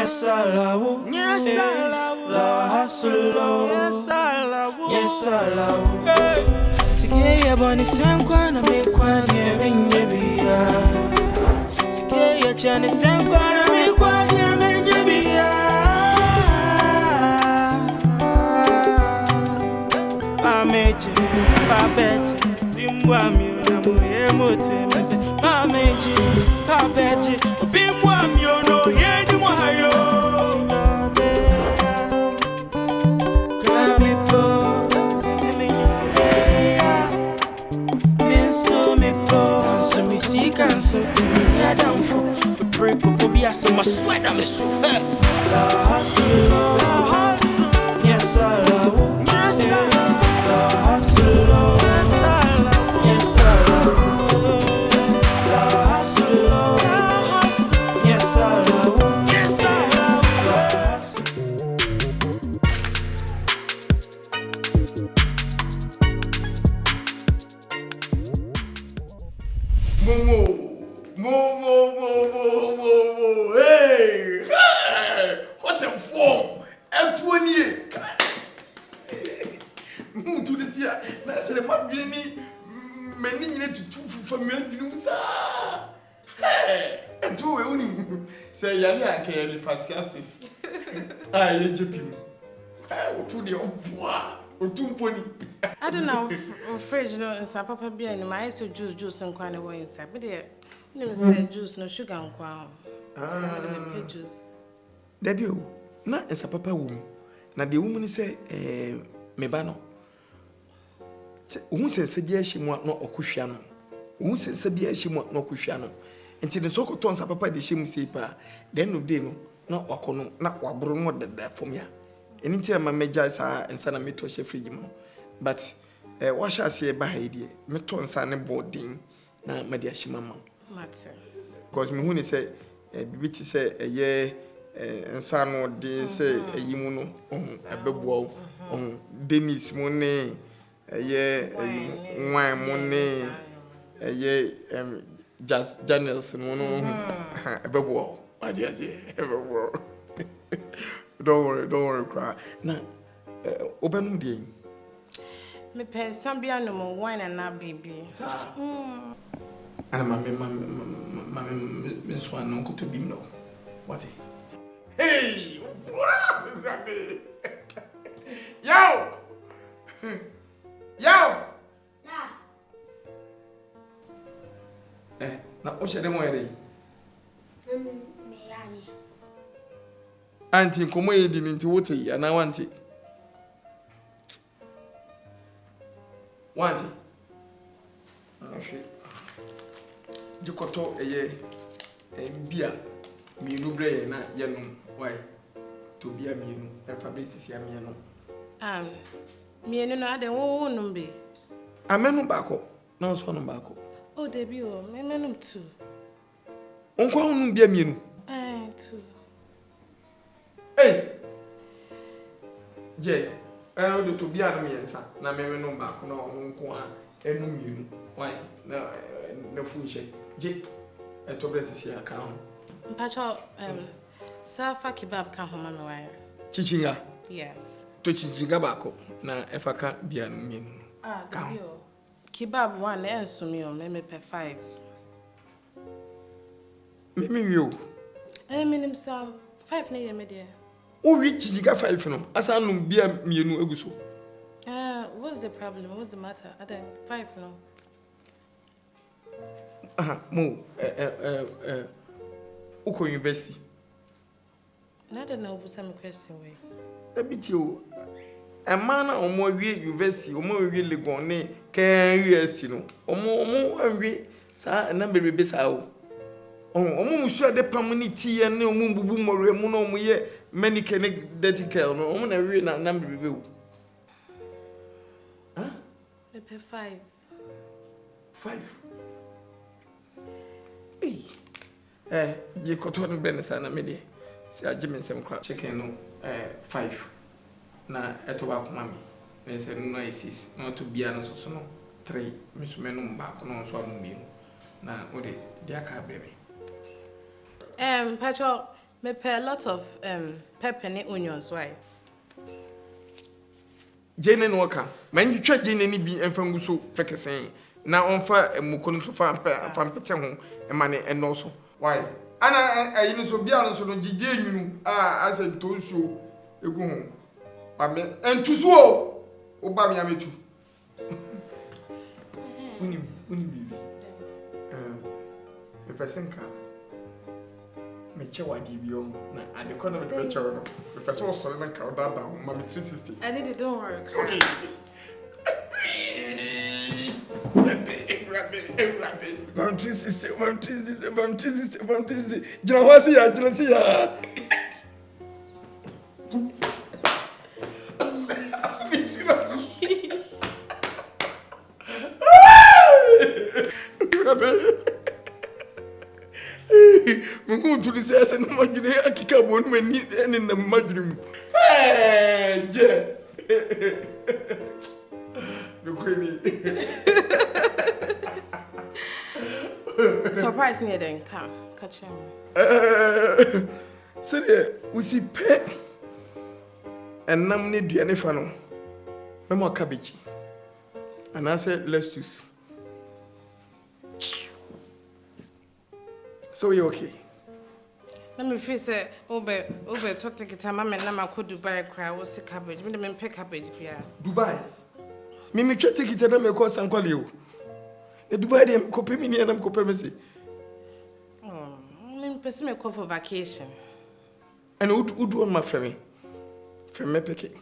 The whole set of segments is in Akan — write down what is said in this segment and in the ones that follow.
Yes, I love. Yes, I love. La hustle. Yes, I love. Yes, I love. Sikeye bani senkwana mekwanye binyebia. Sikeye chane senkwana mekwanye binyebia. Mameje, babeje, bimbwa miona moye mote meze. Mameje, babeje, bimbwa miona yedi mohayo. So yeah, down for the break up be as my sweat I'm so la hustle yes I love yes I love la hustle yes I love yes I love la hustle yes I love yes I Hey! What a form! At 1 year! Move to this year. I said, I'm going to from me. Hey! 2 only. Say, Yaya, I can't fast justice. I jump him. I to the old 2 pony. I don't know, fridge, no, and some papa beer in my eyes, so juice and quite away inside. But there, you say juice, no sugar and quam. Juice. Debut, not as a papa woman. Now the woman say, Mebano. Who says, she want not a cushion? Who says, she want no cushion? Until the so called a papa, the shame say, then no deno, not wakono, not what bromo that for me. Anytime my majors are and son of me to a but what shall I say by idea? Me to and son boarding, now my dear Shimama. Because me when say, Bibi say a year and son or day say a yimuno on a bebo on Dennis Monet, a year wine money, a year just Janels mono a bebo. My dear, ever don't worry, cry. Now, open the me pay some beer no more wine and not baby. And my Miss One uncle to be no. What? Hey! Yo! Yo! Now, what's your name? Auntie, come here, didn't water, and I want it. Want it? You could talk a year and beer. Me no brain, not yellow. Why? To be a meal, and Fabrice is a meal. Me and I don't want be. A man back up, no son back up. Oh, debut, me men too. Uncle won't be a meal. Too. Hey! Jay, I know to be a me and son. Now, maybe no back, no uncle, and no you. Why? No food shake. Jay, I told us to see account. Pacho, Safa kebab can home on the wire. Chichinga? Yes. To Chichinga back up. Now, if I can't be a mean. Kebab 1 and so me on, maybe per 5. Maybe you. I mean, him some 5 near me, dear. Oh, which you got 5 from? As I know, be a me no eguso. What's the problem? What's the matter? I think 5 no. Mo, Uko University. I don't know what's some question way. A bit you. A man or more university, or more really gone, can you no? Or more angry, sir, a number of besao. Oh, sure the permanency and no moon boom or remuno, many can dirty care, no one a real number review. Huh? 5. 5. You could turn Benson a midi. See, I Jimmy some crab chicken, 5. Na etoba kuma mi na se no 6 na to bia no so no 3 misumenu ba ko no so amu bi na ode dia ka brebe Pacho Me pay a lot of pepper and onions, why? Jane no ka. Man you try Jane ni bi enfam so prekesen. Na onfa mukono so fa pete ho e mane eno so. Why? Ana ayi so bia no so no gige nwunu asen tonsuo egu ho. Wa me entuso o ba me ametu. Uni bibi. Me pesenka. Me chewa di biom na ade kono me be chewa no. Me person so na ka oda da ho ma me 360. I need it, don't worry. Okay. Rabbit. Mam 360. Jina wasi ya. Mungu tulisema na majini akika bonu meni ene na majini. Je. Lukwini. Surprise me then, come. Catch him. Sir, we see pet. And nam ni duane fa no. Memo cabbage. And I said lettuce. So you okay? Let me feel say over to take it time and na ko Dubai cry was cabbage. Me dem pick cabbage bia. Dubai. Me twa take it na me ko sankwale o. E Dubai dem ko pe me ni na me ko pe me say. Oh, me person me go for vacation. And who do on my friend? Friend me pick it.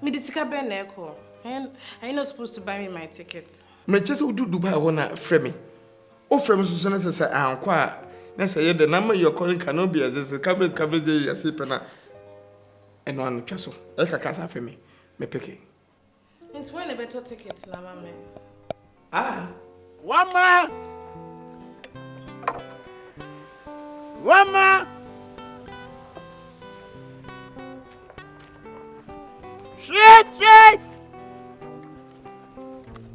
Me the ticket be na ko. And are you not supposed to buy me my tickets? Me chese who do Dubai ho na friend me. O friend me so na say anko a na say the number you're calling cannot be as coverage dey you say pena. And one twa so. E ka kasa friend me pick it. It's when a better ticket na mama. One more. Shit.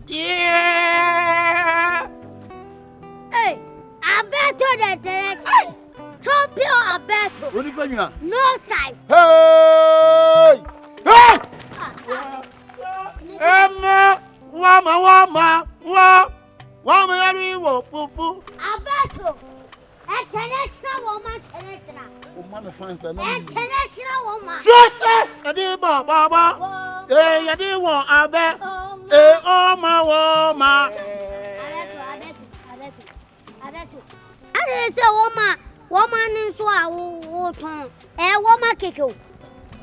Yeah. Hey, I bet you that champion I bet. What are you doing? No size. Hey! Wama yari wo fufu. I bet you. International woman, international. Woman fans are International woman. Shut up! Adi baba. Eh, yadi wo abe. Eh, oh my woman. I bet you. I didn't say woman in so I will turn. Woman keke.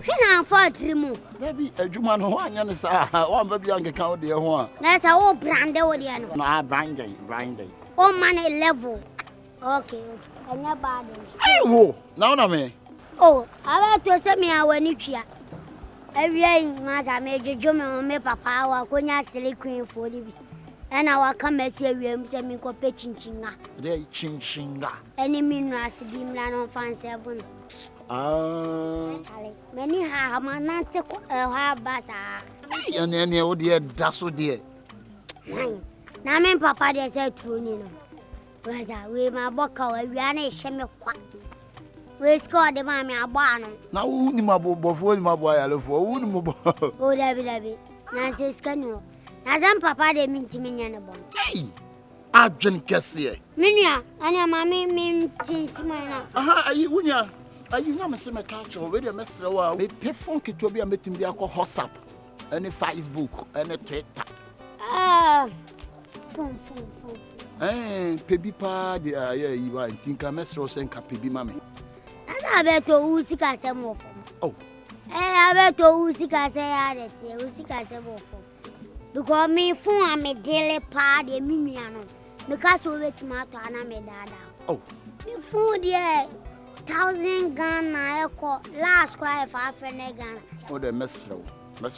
Hina fa trimu. Baby, ejuma no ho anya no sa. Wa baby anke ka ode ho a. Na sa wo brande wo dia no. Na brande. O man level. Okay. Anya bad. Ai wo. Na me. Oh, I bet you say me awani twia. Every ma sa me jojo me papa wa konya sele queen for bi. And our come as a room, send me go pitching. They chinchinga. Any minerals be man on fan 7. Many have my not a bassa. And any old dear, that's so dear. Now, me papa, they said true, Nino. Where's I with my book? We are a shame of quack. We scored the mammy a barn. Now, who knew my before my boy? I love for who. Oh, David. Nancy's canoe. As I'm papa, they mean to me. Hey, I drink Cassie. Minia, and your mammy mean tis mine. Are you not missing my culture? Already a mess. We pay funky to be a meeting be a WhatsApp, and a Facebook, and a Twitter. Phone. Eh, baby pa, yeah, you are. Think I mess Rose and Cappy, mammy. And I bet to Usika some more. Oh, I bet to Usika say I did say Usika some more. Because me phone me daily party miniano. Because we wait tomato and me dada. Oh, Me phone there 1,000 Ghana echo last cry 500 Ghana. oh, the mess up our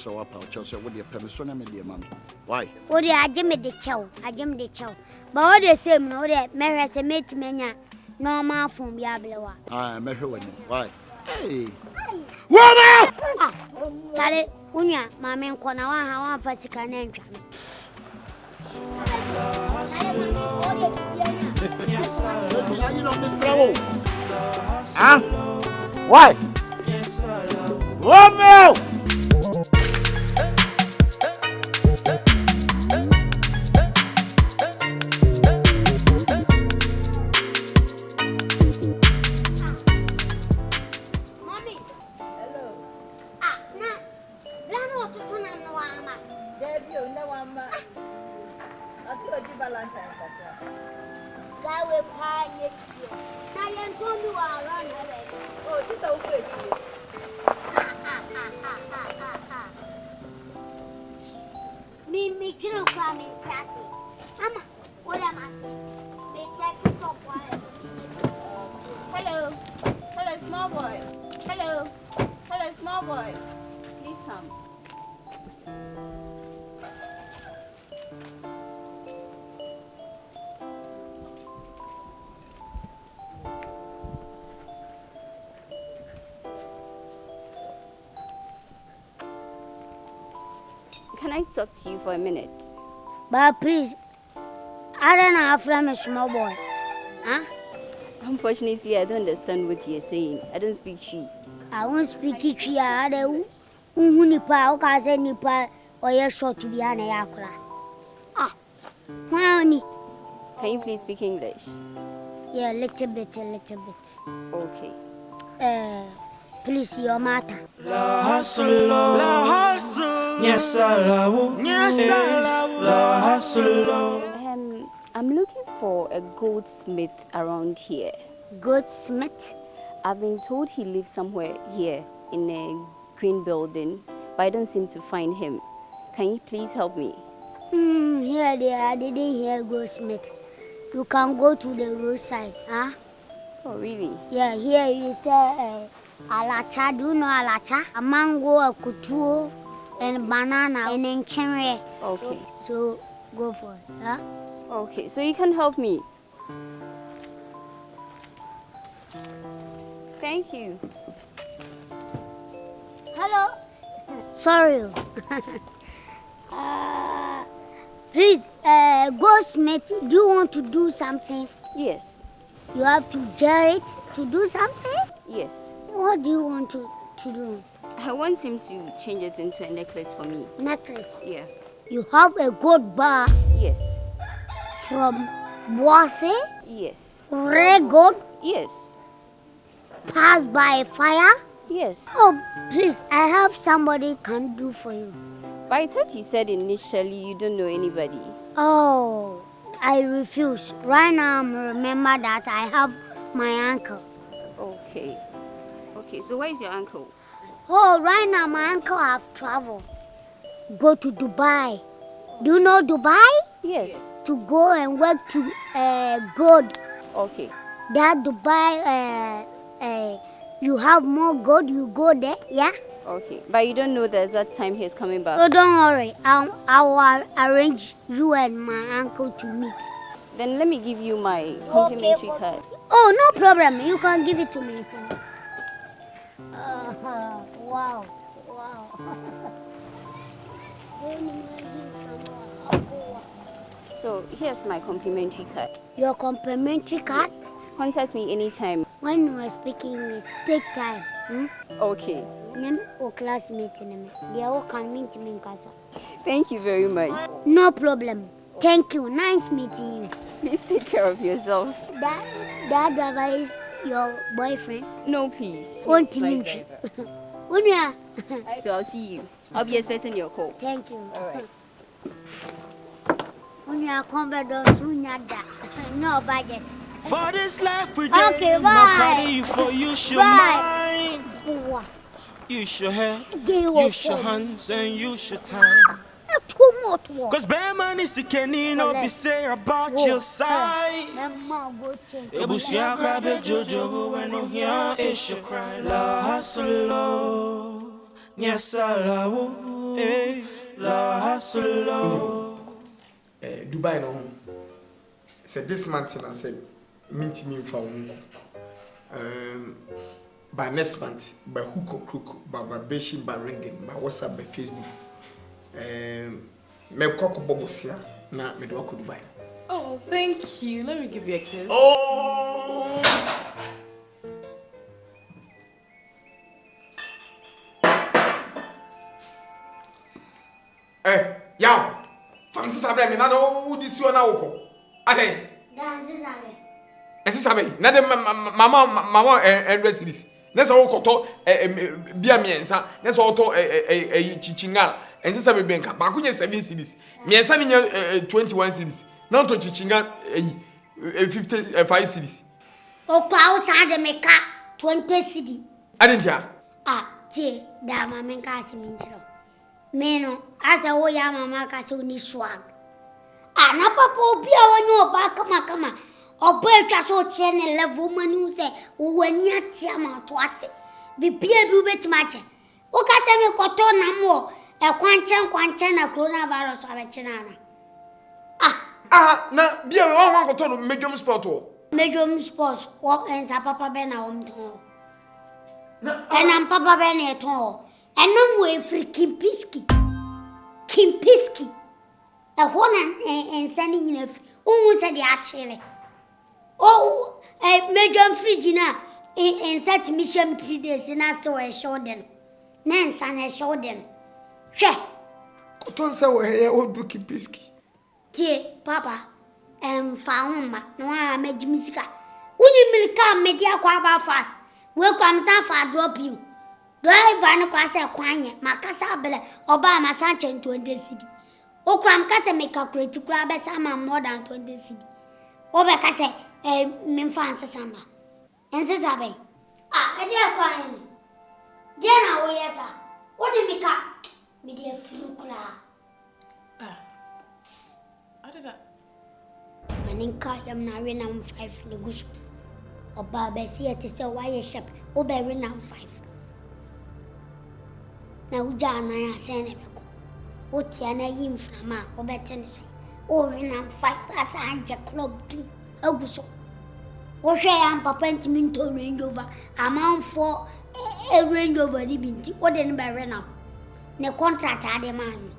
Chelsea with your permission and media, mammy. Why? Oh, they are Jimmy the chow. But all the same, no, that Mary has a mate mania. Normal phone, Biabla. I measure with you. Why? Hey, Woman! Tell Unya, my man, Kona, how one for sick and entry. you know, Miss Bravo. Huh? Why? Romeo! Mommy. Hello. Ah, na. Blano to tuna no ama. Debut, no one. I saw you Valentine. Gawe pa yes. Na yan to mi wa run away. Oh, just okay. Me kino kwa me tiase. Ama, what am I? Me check it up while. Hello. Hello, small boy. Hello. Hello, small boy. Please come. Can I talk to you for a minute? But please, I don't know from a small boy. Huh? Unfortunately, I don't understand what you're saying. I don't speak Chi. I won't speak it to you. Nipa, okay, nipa, or you're short to be an yakra. Ah, honey. Can you please speak English? Yeah, a little bit. Okay. Please, your matter. La hustle, yes, I love, la hustle. I'm looking for a goldsmith around here. Goldsmith? I've been told he lives somewhere here in a green building, but I don't seem to find him. Can you please help me? Here they are. I didn't hear Goldsmith. You can go to the roadside, huh? Oh, really? Yeah, here you say alacha. Do you know alacha? A mango, a kutu, and banana, and then cherry. Okay. So go for it, huh? Okay, so you can help me. Thank you. Hello. Sorry. Please, Goldsmith, do you want to do something? Yes. You have to jar it to do something? Yes. What do you want to do? I want him to change it into a necklace for me. Necklace. Yeah. You have a gold bar Yes. from Boise, Yes. red gold, Yes. passed by fire. Yes. Oh, please, I have somebody can do for you. But I thought you said initially you don't know anybody. Oh, I refuse. Right now, remember that I have my uncle. Okay. Okay, so where is your uncle? Oh, right now, my uncle have traveled. Go to Dubai. Do you know Dubai? Yes. To go and work to gold. Okay. That Dubai, you have more gold, you go there, yeah? Okay. But you don't know the exact time he's coming back? So don't worry, I will arrange you and my uncle to meet. Then let me give you my complimentary card. Oh, no problem. You can give it to me. Wow. So here's my complimentary card. Your complimentary card? Yes. Contact me anytime. When you are speaking English, take time. Okay. Name or classmate name. They all can meet me in casa. Thank you very much. No problem. Thank you. Nice meeting you. Please take care of yourself. That driver is your boyfriend? No, please. Won't He's my you? driver. When you are. So I'll see you. I'll be expecting your call. Thank you. All right. When you are coming soon, no budget. For this life we did, Okay, bye. nobody for you should Bye. mind. Use your head, Give use your up. hands, and use your time. Too much. Cause bear man is a canino be say about your side. Ebusia krabe jojo when no here is your cry. La hustle, yes I love, la hustle. Dubai no. Said this month I said minty me from by next month by hook or crook by vibration by ringing by WhatsApp by Facebook. Me koko bobosia na me do ko Dubai. Oh, thank you. Let me give you a kiss. Oh! Yaw. Fancy sabe me na do this you na woko. Ahe. Dance sabe. Esi sabe. Na de mama series. Na so wokoto bia miensa, na so woto chichinga. Esi sabe benka. Ba kunye 7 series. Miensa ni 21 series. Na to chichinga 55 series. O kwa usade meka 20 cedi. Adentia. Tie da mama nka asiminchiro. Meno asa wo ya mama ka se oni swag. Na papa obi a wanyo oba kama. Oba etwa so tie ne level mani u se wo ani atia ma to ate. Bibia bi ubetima che. Wo ka se me koto na mo kwanchan na coronavirus abechina na. Na bia we wan koto no medium sport o. Medium sports wo ensa papa be na wo mton. Na papa be na eton. Enam we free Kimpiski. Ehona ensani nyina free. Unhu se de achele. Medium fridge na ensa timishem 3 days na still e shoden. Na ensa na shoden. Hwe. Koton se we odu Kimpiski. Tie papa fa homa no a mejimisika. Uni milika media kwa ba fast. We kwam san fa drop you. Driver no kwase kwanye makasa bele oba masanche 20 cedi. Okram kase me calculate kura be sama more than 20 cedi. Obe kase memfa ansesamba. Ensesabe. Ede kwanye. Dia na wo yesa. Wodi mika me de furu kura. Adeda. Maninka yam na we na 5 ne gusu. Oba be si ete se why shop. Obe we na 5. Na uja na ya se ne beko. Otia na yimframa obete ne se. O we na 5 asa anje club 2 aguso. Wo hwe ya papa ntimi nto Range Rover. Amanfo Range Rover ni binti. O de ne be we na. Ne contract ade man.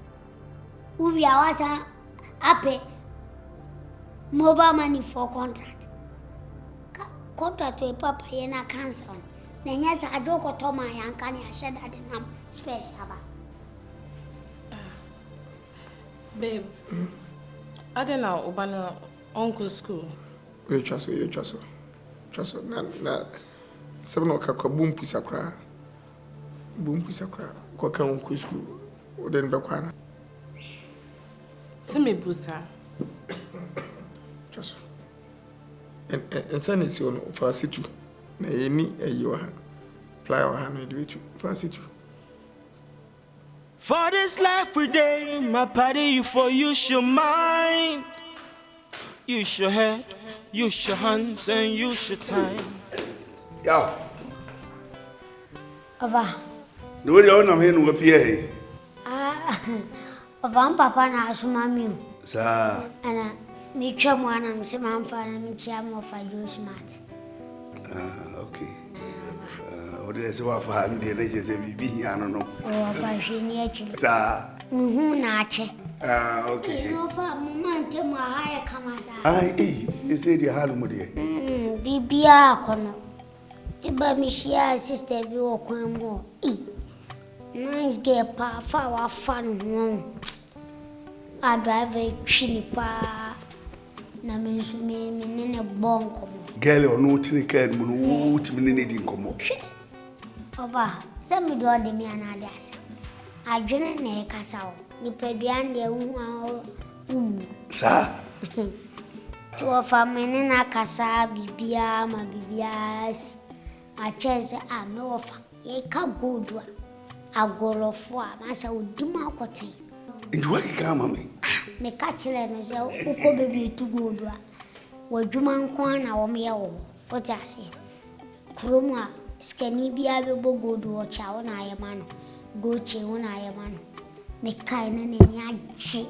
Ubi awasa ape mobile money for contract. Contract we papa ye na cancel. Na nyasa adoko toma yanka ni asheda de nam special ba. Babe. Adena ubano uncle school. We chaso. Na seven okakwa bumpu sakra. Kwa kan uncle school. Oden be kwana. Semi busa. Chaso. En sanisi ono fa situ. Na yeni ayiwa ha. Fly wa ha no ediwetu. Fa situ. For this life we day, my party you for use your mind. Use your head, use your hands, and use your time. Yo. Ova. No way on am here no appear. Ova papa na asuma mi. Sa. Ana mi twa mo ana mi se manfa na mi tia mo fa jo smart. Okay. Ode se wa fa mi de je se bibi hia no no. O fa hwini achi. Sa. Na ache. Okay. No fa mama ante mo haya kama sa. You say the halu mo de. Bibia kono. Eba mi shia sister bi wo kwan mo. Nice girl pa fa wa fan ho. I drive a chini pa na mensu me nene bonko mo. Girl o no tini kan mo no timi ne di nkomo. Oba, se mi do de mi anade asa. Adwene na e kasa o. Ni peduan de hu a Sa. To famene na kasa bibia ma bibias. A chese a me ofa. Ye ka godua. Agorofo a masa odima akoten. Ndi wa kika mama. Me ka kire no se ukọ bebi tu godua. Wadwuma nko na wo me ye wo. O ti ase. Kromu a skani bia be bogodu o cha wo na ayema no. Go che wo na ayema no. Me kai na ne ni achi.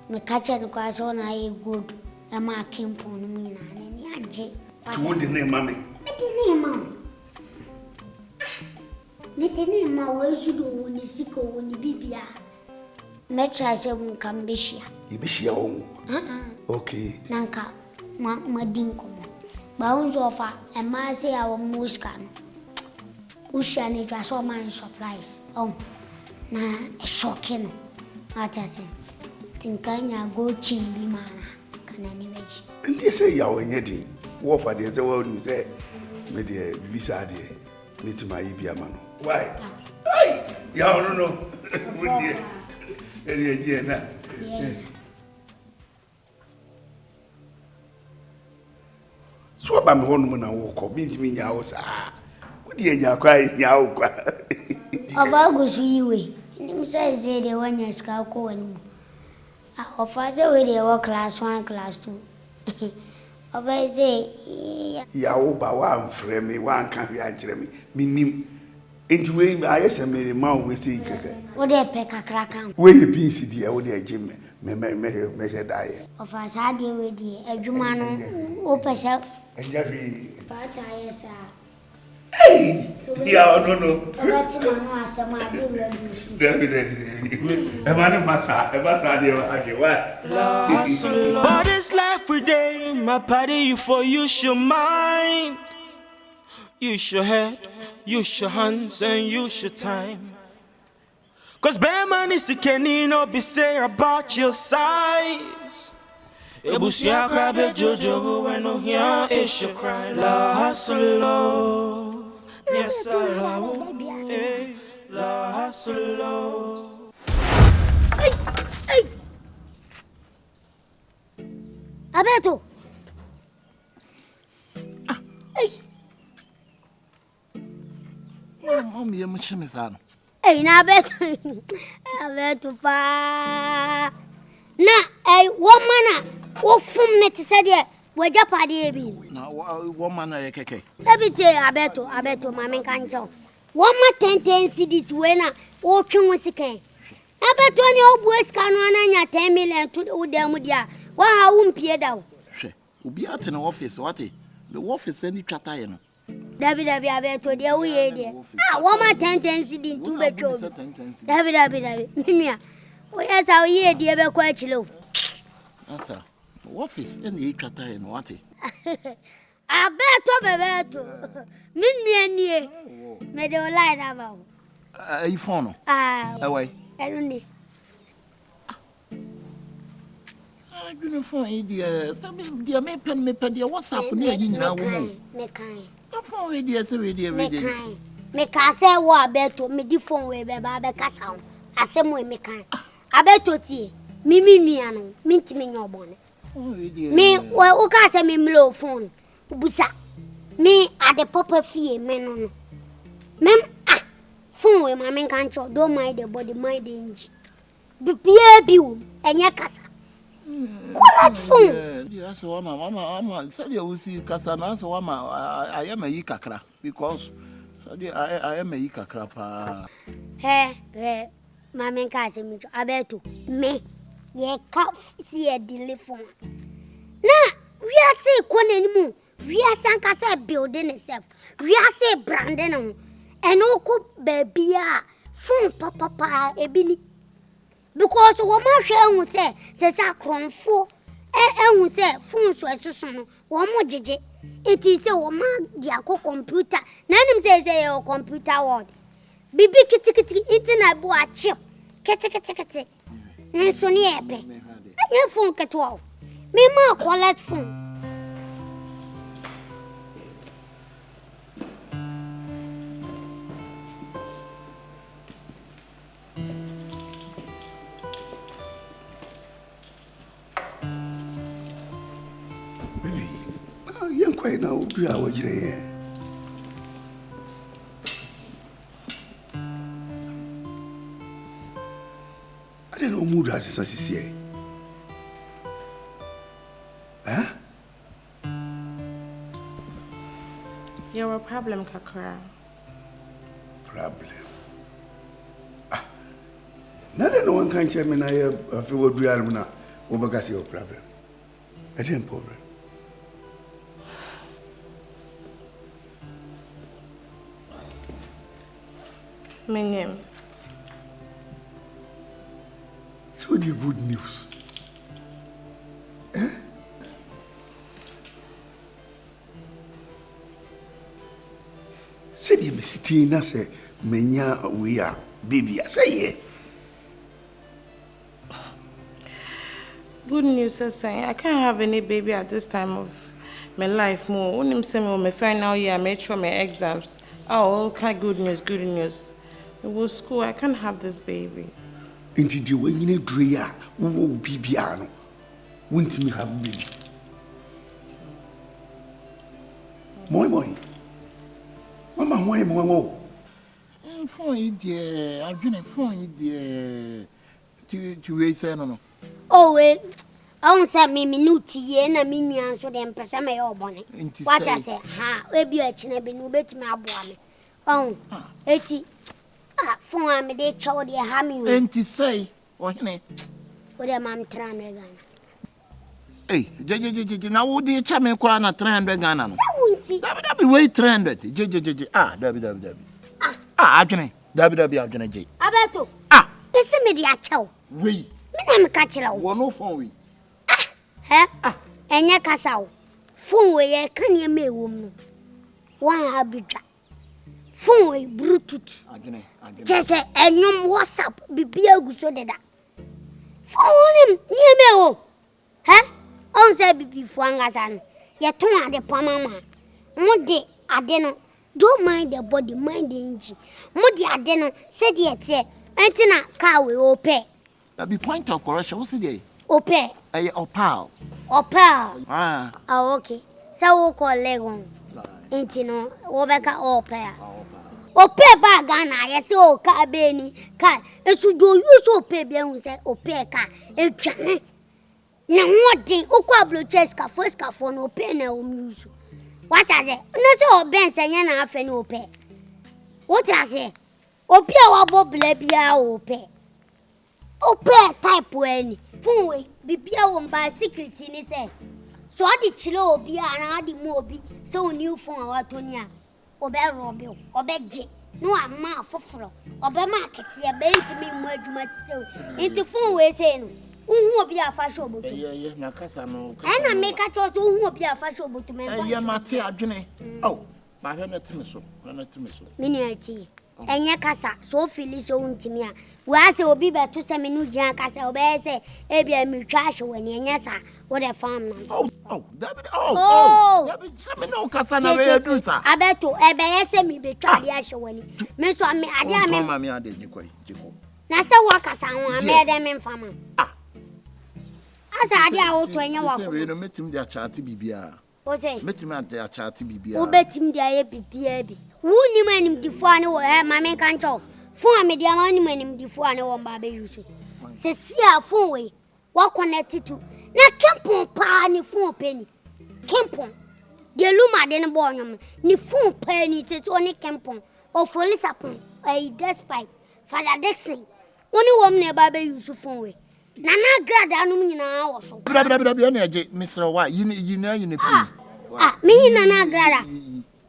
Me ka che no kwa so na aye godu. E ma kempo no mi na ne ni achi. Tu won de ne mama. Me tini ma wo esudo wo ni siko wo ni bibia. Me try se mun kambeshia. Ibeshia wo. Okay. Nanka ma dinko mo. Ba unzo fa e ma se ya wo muska no. Usha ni twa so man surprise. Na e shock no. Achate. Tinkanya go chimbi mana. Kana ni weji. Ndi say ya wenye di. Wo fa de say wo nim say me de bibisa de. Me ti ma yi bia ma no. Why? Ai, ya no. Wo di. Eri na. Yeah. So ba me honu na wo ko bi ntimi nya wo sa. Wo di nya kwa nya wo kwa. Aba go su yiwe. Nim say say de wanya ska ko wani. Ofa say we de wo class 1 class 2. Oba say ya wo ba wa amfre me wa anka hwe ankyere me minim. Enti we ayese me ma wo say keke. wo de pe kakra kan. We bi nsi di e wo de agye me she dae. Ofa sa de we di adwuma no wo pese. Enja hwe. Pata yesa. Hey! Ya no. Oba ti manu asema de we du su. E ma ne masa, e ba sa de wa. But this life we day, my party you for use your mind, use your head, use your hands, and use your time. Cause bear man is no be say about your size. Ebusia krabe jojo when no here is your cry. La hustle, yes la hustle. Hey. Abeto. Hey. Mom, you must miss out. Hey, na Abeto pa. Na, woman, wo fum net said ye, we japadi bi. Na woman na keke. Ebite Abeto mama kanjo. Woman 10 cedis we na wo twen wosikan. Abeto ni obu eska no ananya 10 million to udam dia. Wa ha wo mpie da wo. Hwe, obi ate na office wate. The office any twata ye no. Dabi Abeto dia wo ye dia. Woman 10 cedis to betwo. Dabi. Minua. O yesa o ye dia be kwa chilo. Asa. Office any twata ye no wate. Abeto. Minua nie. Me de o line aba. iPhone. Away. Eruni. You phone idea. Some dear me pen dia WhatsApp ni ayi nyina wo mo. Me kan. Phone idea say we dey. Me ka say wo Abeto me di phone we be ba be kasa ho. Asem we me kan. Abeto tie. Mimi nua no, mintimi nyobone. Me wo ka say me mlo phone. Busa. Me ade papa fie me no. Mem phone we ma men kan cho don't mind the body mind the engine. Bibia bi wo enye kasa. Correct phone. Yes, mama said you see kasa na so mama I am a yikakra because I am a yikakra pa. Hey, ma men ka se mi cho Abeto me ye ka see a delay phone. Na we are say konanimu we are san kasa building itself. We are say branding no. Eno ko babia phone papa ebini because wo ma hwe ehun se sa kronfo ehun se phone so esoso no wo mo jeje enti se wo ma dia ko computer na nim se your computer world bibi kitikiti itina bo a chip kete nso ni ebe anya phone ketwa me ma collect phone. Yen kwai na udu ya wajire ye. Ade no mudu asesa sisi. You're a problem, Kakra. Problem. Nada no one can me na ye afi wodu ya mu na wo baka say your problem. Ade problem. My name. So the good news. Say the city na say menya we are baby say ye. Good news, saying I can't have any baby at this time of my life. More. When I'm saying my final year, I made sure my exams. Oh, okay, good news, good news. It was school. I can't have this baby. Into the way you dream, who will be piano? Won't me have baby? Moi. Mama, why, For dear, I've been a phone, dear. To wait, no. Oh, wait. I won't say me minuti, and I mean, you answer them, Persame or bonnet. What I say, ha, maybe a chinabin who bet me up one. Oh, 80. Ah, for me, they chow their hammy. And to say, what in it? What am I trying to Hey, now would the chairman crown at 300 Ghana? That be way 300. W. Ah, Ajane, W. Abato. Ah, listen me, the chow. We. I'm catching out. One no phone we. Ah, and ya casao. Phone where can you make woman? One habitat. Phone way, brutut. Ajane. Just a num WhatsApp, be a good so that. Phone him near me. Huh? On say before Angasan. Ya turn the Pamama. Muddy, Adeno. Don't mind the body, mind the engine. Muddy Adeno said yet, Antina car will pay. That be point of correction, what's the Opay. Opal. Opal. Ah. Oh, okay. So we'll call Legon. Intino, Obeka Opay. Opay Bagana, yes, oh, Kabeni, Kai. And so do you so pay beyond say Opay car, a channel. Now, what day, Oquablo Cheska, first car for no pen or music. What I say? No, so Ben Sayana half an opay. What I say? Opia wabo blebia opay. Opay type when. Funwe, Bibia won't buy secret in his head. So I did chilo obia and I did mobi, so new phone or Tonia. Obe Robio, Obe J. No, I'm ma for flow. Obe market, see a bait to me more too much so. Into phone way saying, who will be a fashion? Yeah, Nakasano. And I make a choice who will be a fashion to me. Yeah, Matia, Ajane. Oh, by her not to miss so. Miniaty. And ya casa, so feel so intimate. Where I will be back to some new Jan Casa, obey say, Abia me trash when yes, what a farm. Oh, David, some no Casana. I bet to Abba me betray the asher when he. Miss one me, I dare Mamma, I did you. Nasa Wakas, I made them in farmer. As I dare out when you walk. We don't met him their charity BBR. Was it? Met him at their charity BBR. Who bet him their baby? Who knew him before I know my can't talk. For me, the money man him before I know one baby use. Cecilia, 4 way. What connected to? Na Kempon pa ni 4 penny. Kempon. The Luma then born him. Ni 4 penny to only Kempon. Or for Lissapon. A despite. Father Dixon. Only woman near baby use 4 way. Nana grada no nyina also. Mr. White, you know you me Nana grada.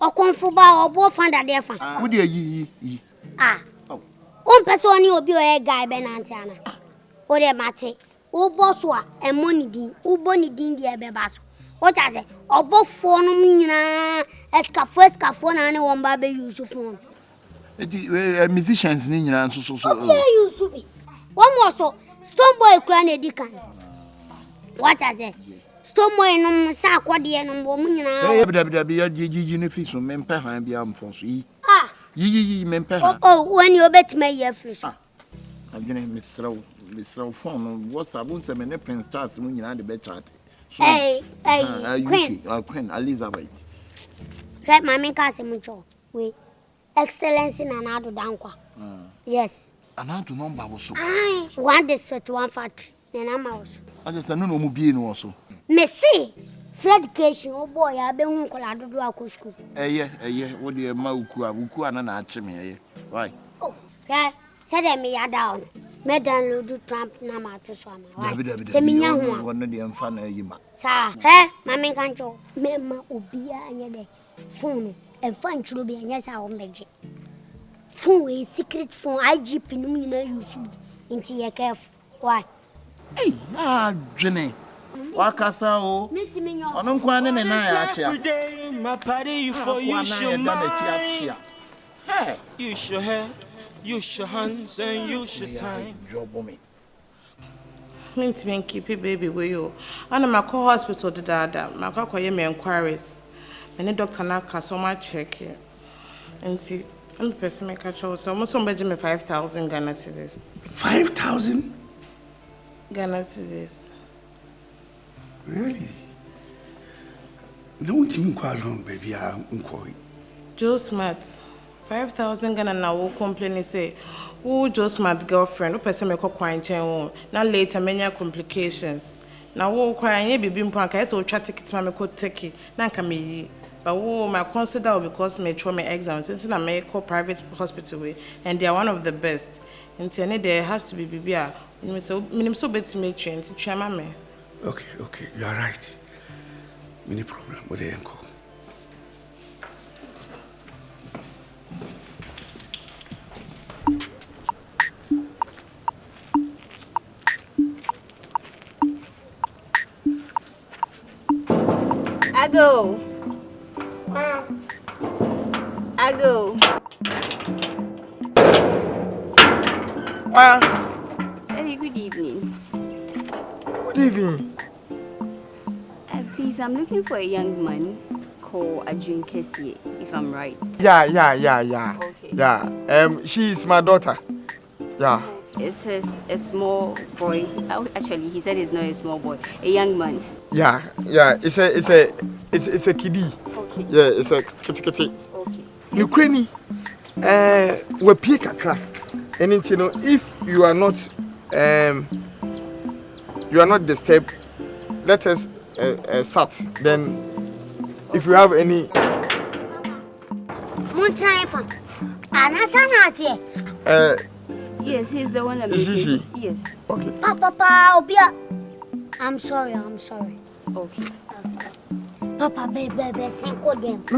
O konfuba o bo fanda defa. Who dey yi? On person ni obi o e guy benanti ana. O de mate. O bo so a e money din. O bo ni din de e be baso. O ta say obo fo no nyina escafo na ne won ba be use phone. Musicians ni nyina so. Obi use be. One more so Stone boy kura na edikan. What I say? Stone boy no sa kwade no bo mu nyina. Yi ne fi so mempe han bia mfon so yi. Yi mempe han. Oh, when you bet me ye free so. Agene Mr. Phone what's about se me ne Prince Charles mu nyina de be chat. Hey, Queen Elizabeth. Right, my case mu cho. We excellency na na do dankwa. Yes. Anatu number was so. Aye, 1 district 1 factory. Na mouse. I just no mu bie no so. Me see Fred Cation o boy ya be hu kola dodo akosku. Wo de ma uku ana na ache me Why? Oh, yeah. Said me ya down. Me download Trump na ma to so ama. Se me nya ho. Won de emfa na yi ma. Sa, mama kan cho. Me ma obia anya de. Phone e fan churo bi anya sa o meje. Phone is secret phone IGP no nyina use bi. Inti ye careful. Why? Hey, Jenny. Wakasa o. Ono nkwa ne na ya achia. Today my party you for you should mind. Hey, use your head, use your hands and use your time. meant to keep a baby with you. And I'm a hospital to dada. My call me inquiries. And the doctor now can so much check here. And see, I'm person make a choice. So almost somebody me 5,000 Ghana cedis. 5,000 Ghana cedis. Really? No one to me quite long, baby. I'm quite. Joe Smart. 5,000 Ghana now will complain say, oh, Joe Smart girlfriend, who person make a quarantine. Now later, many complications. Now, who crying, you be being punk, I so try to get my coat take now come me. But who my consider because me throw my exams until I make a private hospital way, and they are one of the best. Until there has to be BBA. I'm so bad to make train to try my man. Okay, you are right. Many problem with the uncle. I go. Hey, good evening. Good evening. Please, I'm looking for a young man called Adrian Kessie, if I'm right. Yeah. Okay. Yeah. She is my daughter. Yeah. It's a small boy. Actually, he said it's not a small boy. A young man. Yeah. It's a kiddie. Okay. Yeah, it's a kitty. Okay. Ukraine. We pick a crack. And you know, if you are not disturbed, let us sat. Then, if you have any. Yes, he's the one I'm Is she? Yes. Okay. Papa, I'm sorry. Okay. Papa, baby, single them. I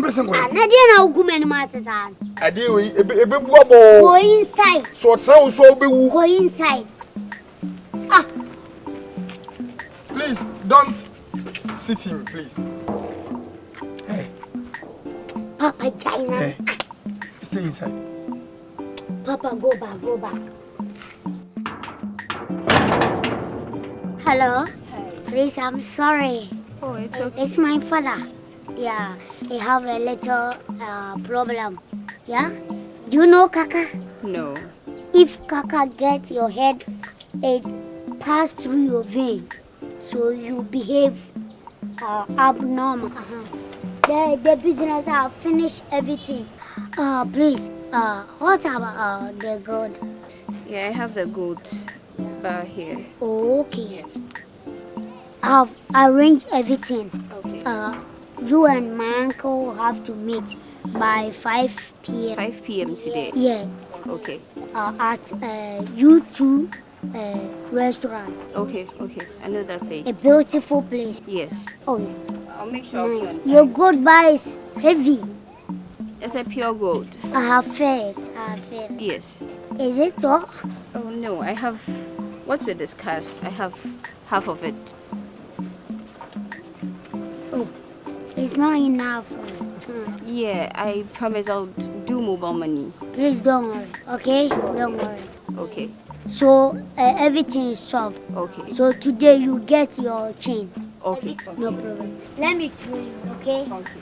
Nadia, no woman, master's hand. I deal with a baby. Go inside. So it's so be. Go inside. Please don't sit him, please. Hey. Papa, China. Hey. Stay inside. Papa, go back. Hello? Hi. Please, I'm sorry. Oh, it's okay. It's my father. Yeah, he have a little problem. Yeah? Do you know Kaka? No. If Kaka gets your head, it pass through your vein. So you behave abnormal. The business have finished everything. Please, what about the gold? Yeah, I have the gold bar here. Okay. I've arranged everything. Okay. You and my uncle have to meet by 5 p.m. 5 p.m. today. Yeah. Okay. At U2 restaurant. Okay. I know that place. A beautiful place. Yes. Oh, yeah. I'll make sure I'll be Nice. on time. Your gold bar is heavy. It's a pure gold. I have fed. Yes. Is it all? Oh no, I have what we discussed. I have half of it. Oh, it's not enough. Yeah, I promise I'll do mobile money. Please don't worry, okay? Don't worry. Okay. So everything is solved. Okay. So today you get your chain. Okay. No problem. Let me show you, okay? Okay.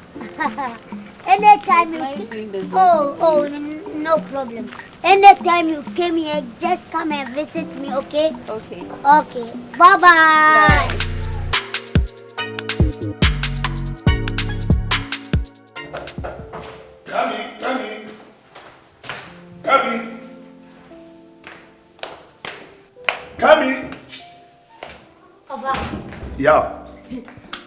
Anytime you Nice doing business no problem. Anytime you came here, just come and visit me, okay? Okay. Okay. Bye-bye. Come in. Ova. Yeah.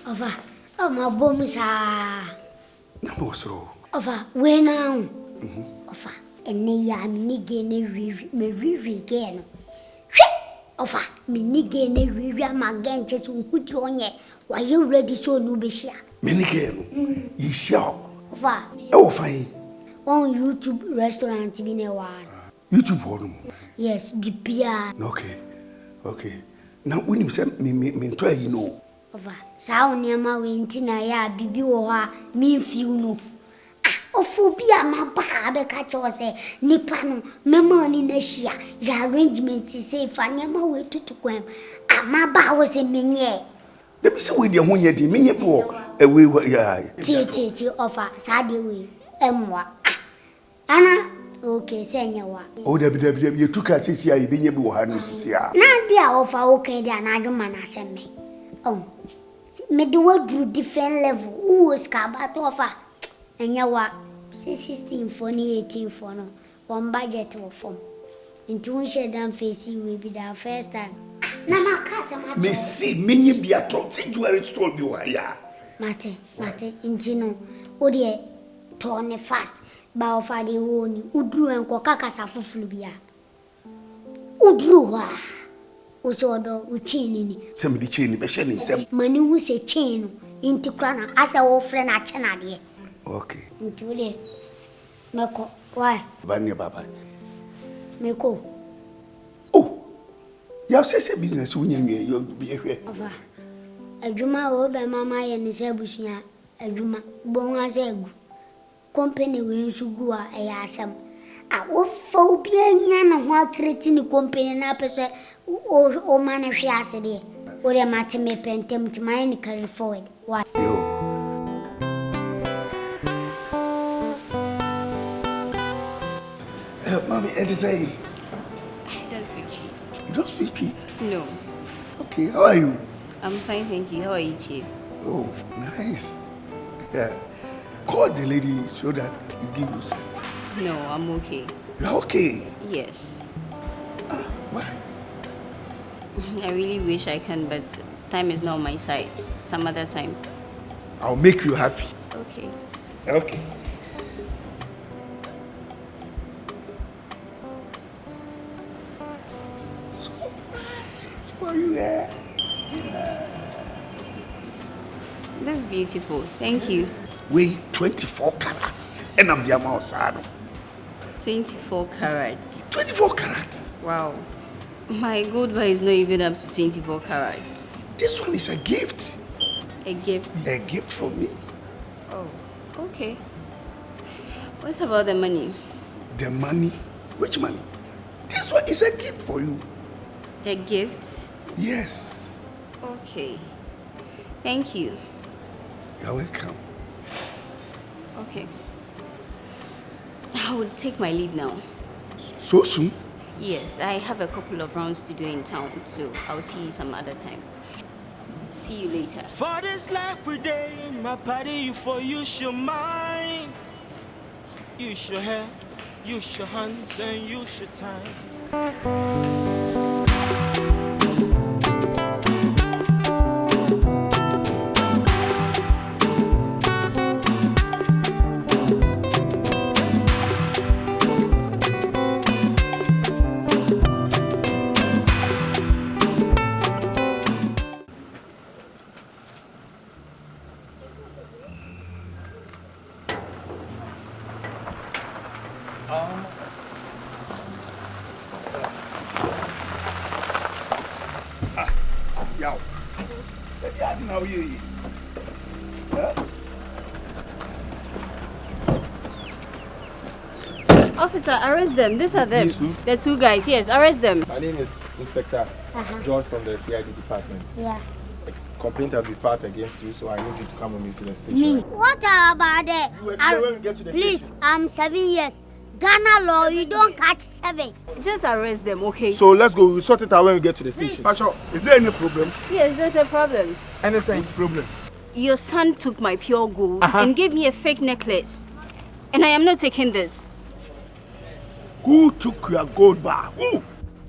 Ova. Oh, my bum is No, so. Ova, when now? Ova, and me yam nigga me again. Ova, me nigga ne my gang just put you on yet. Why you ready so no be share? Minigame. Ye shall. Ova, Oh, fine. on YouTube restaurant be ne one. YouTube home. Yes, be beer. Okay. Now, when you say me try, you know. Ova, sao near wintina ya bibi wa me few no. Ophobia ma ba be catch us nipa no me money na shia. The arrangements say fa nyama we tutu kwem. my ba was a minye. The person with the one yet, minye bo, away, yeah. Tea offer, sadly, we, Emwa. Anna, okay, send you one. Oh, you took us here, you been able to handle this year. Now, dear offer, okay, then I don't man, send me. Oh, me do what do different level. Who was Cabat offer? And you what? 16 for 18 for no. One budget or form. Into one shed and face you will be the first time. Nana Casa, me see, many be a talk, see you are it told you, yeah. Mate, intino, oh dear, torn fast, bow for the one, Udru and Kokakasa for flubia. Udru, Usodo, with chain in it. Some the chain, the chain is some. Manu who say chain into Crana as our old friend at Chanadi. Okay. Into the Mako, why? Vanya Baba. Mako. Oh, you have said business when you'll be here. A Juma old by Mamma and his Ebusia, a Juma, Bongas egg. Company wins you go a yasam. I will phobia and what creating the company and opposite or man of Yasady. Or a matter may pen to mine carry forward. What? Mommy, entertain. I don't speak Tree. You don't speak Tree? No. Okay, how are you? I'm fine, thank you. How are you, Chief? Oh, nice. Yeah. Call the lady so that he give you something. No, I'm okay. You're okay? Yes. Why? I really wish I can, but time is not on my side. Some other time. I'll make you happy. Okay. Okay. So nice for you, yeah. That's beautiful. Thank you. Weigh 24 karat. And I'm the amount sad. 24 carat. 24 karat. Wow. My gold bar is not even up to 24 carat. This one is a gift. A gift? A gift from me. Oh, okay. What about the money? The money? Which money? This one is a gift for you. A gift? Yes. Okay. Thank you. You're welcome. Okay. I will take my leave now. So soon? Yes, I have a couple of rounds to do in town, so I'll see you some other time. See you later. For this life we day, my party, you for use your mind. Use your head, use your hands, and use your time. Yow. Yeah, now you. Officer, arrest them. These are them. These two? The two guys. Yes, arrest them. My name is Inspector George from the CID department. Yeah. A complaint has been filed against you, so I need you to come with me to the station. Me? What about that? You explain when we get to the Please, station. I'm 7 years. Ghana law, you don't catch 7. Just arrest them, okay? So let's go. We'll sort it out when we get to the station. Pacho, is there any problem? Yes, there's a problem. Anything problem? Your son took my pure gold and gave me a fake necklace. And I am not taking this. Who took your gold bar? Who?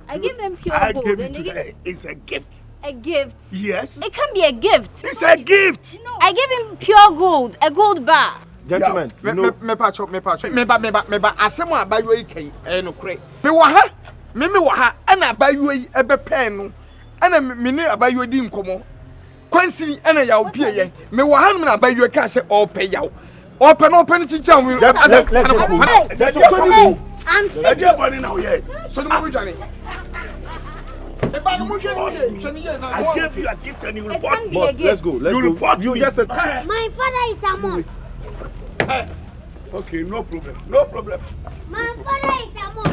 I gave them pure I gold. gave it And to they them. It's a gift. a gift. Yes. It can't be a gift. It's a gift. No. I gave him pure gold, a gold bar. Gentlemen, you know... Me pacho. Asemo abayo yi kai no kure. Me wa ha. Me wa ha. Ana abayo yi ebe pen no. Ana me ne abayo di nkomo. Kwansi ana ya opie ye. Me wa ha no na abayo ka se ope yawo. Ope no chicha we. Let's go. I'm sick. I get money now, yeah. So no Johnny. I gave you a gift and you It report. can't be a gift. Let's go. Let's You go. report You me. just said... My father is a monk. Okay, no problem. No problem. My father is a monk.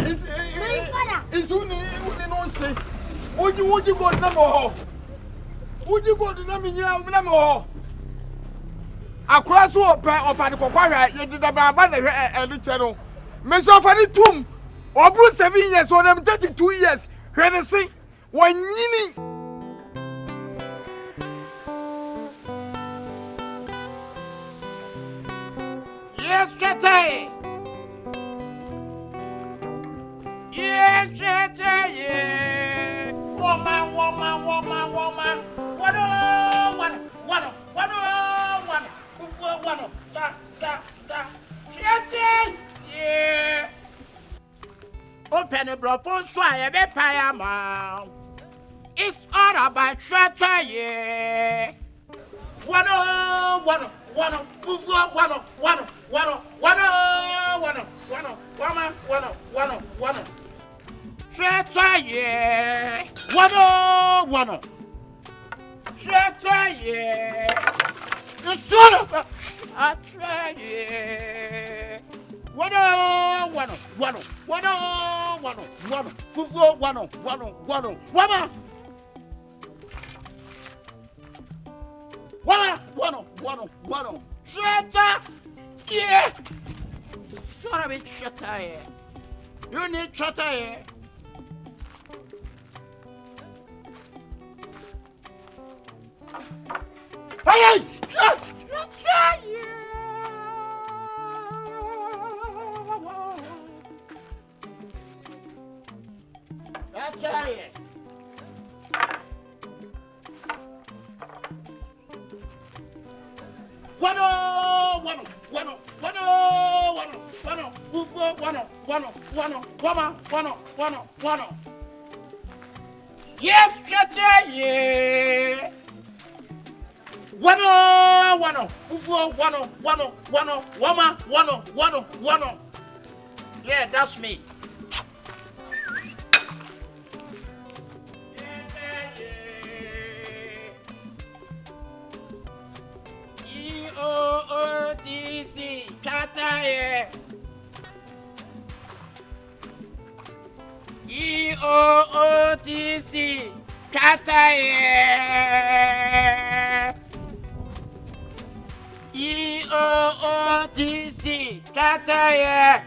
My father. Is who no say. Would you go number? Uji go to na me nyina na me ho. Akura so opa de kokwa hwa ye de da ba na hwe elu che no. Me so fa ni tum. Obru 7 years or them 32 years. Hwe ne se wanyini. Yes, Chetay. Yes, Chetay. Woman. One. One. Da. Chetay. Yeah. Open the brofon try a bit payama. It's all about Chetay. Yeah. One. Tretaye. One. Tretaye. The son of a tretaye. One. Treta. Yeah. Son of a tretaye. You need tretaye. Hey! That's it. One. Yes, Chacha, yeah. One. Yeah, that's me. EOOTC, Kataye. EOOTC, Kataye. EOOTC, Kataye.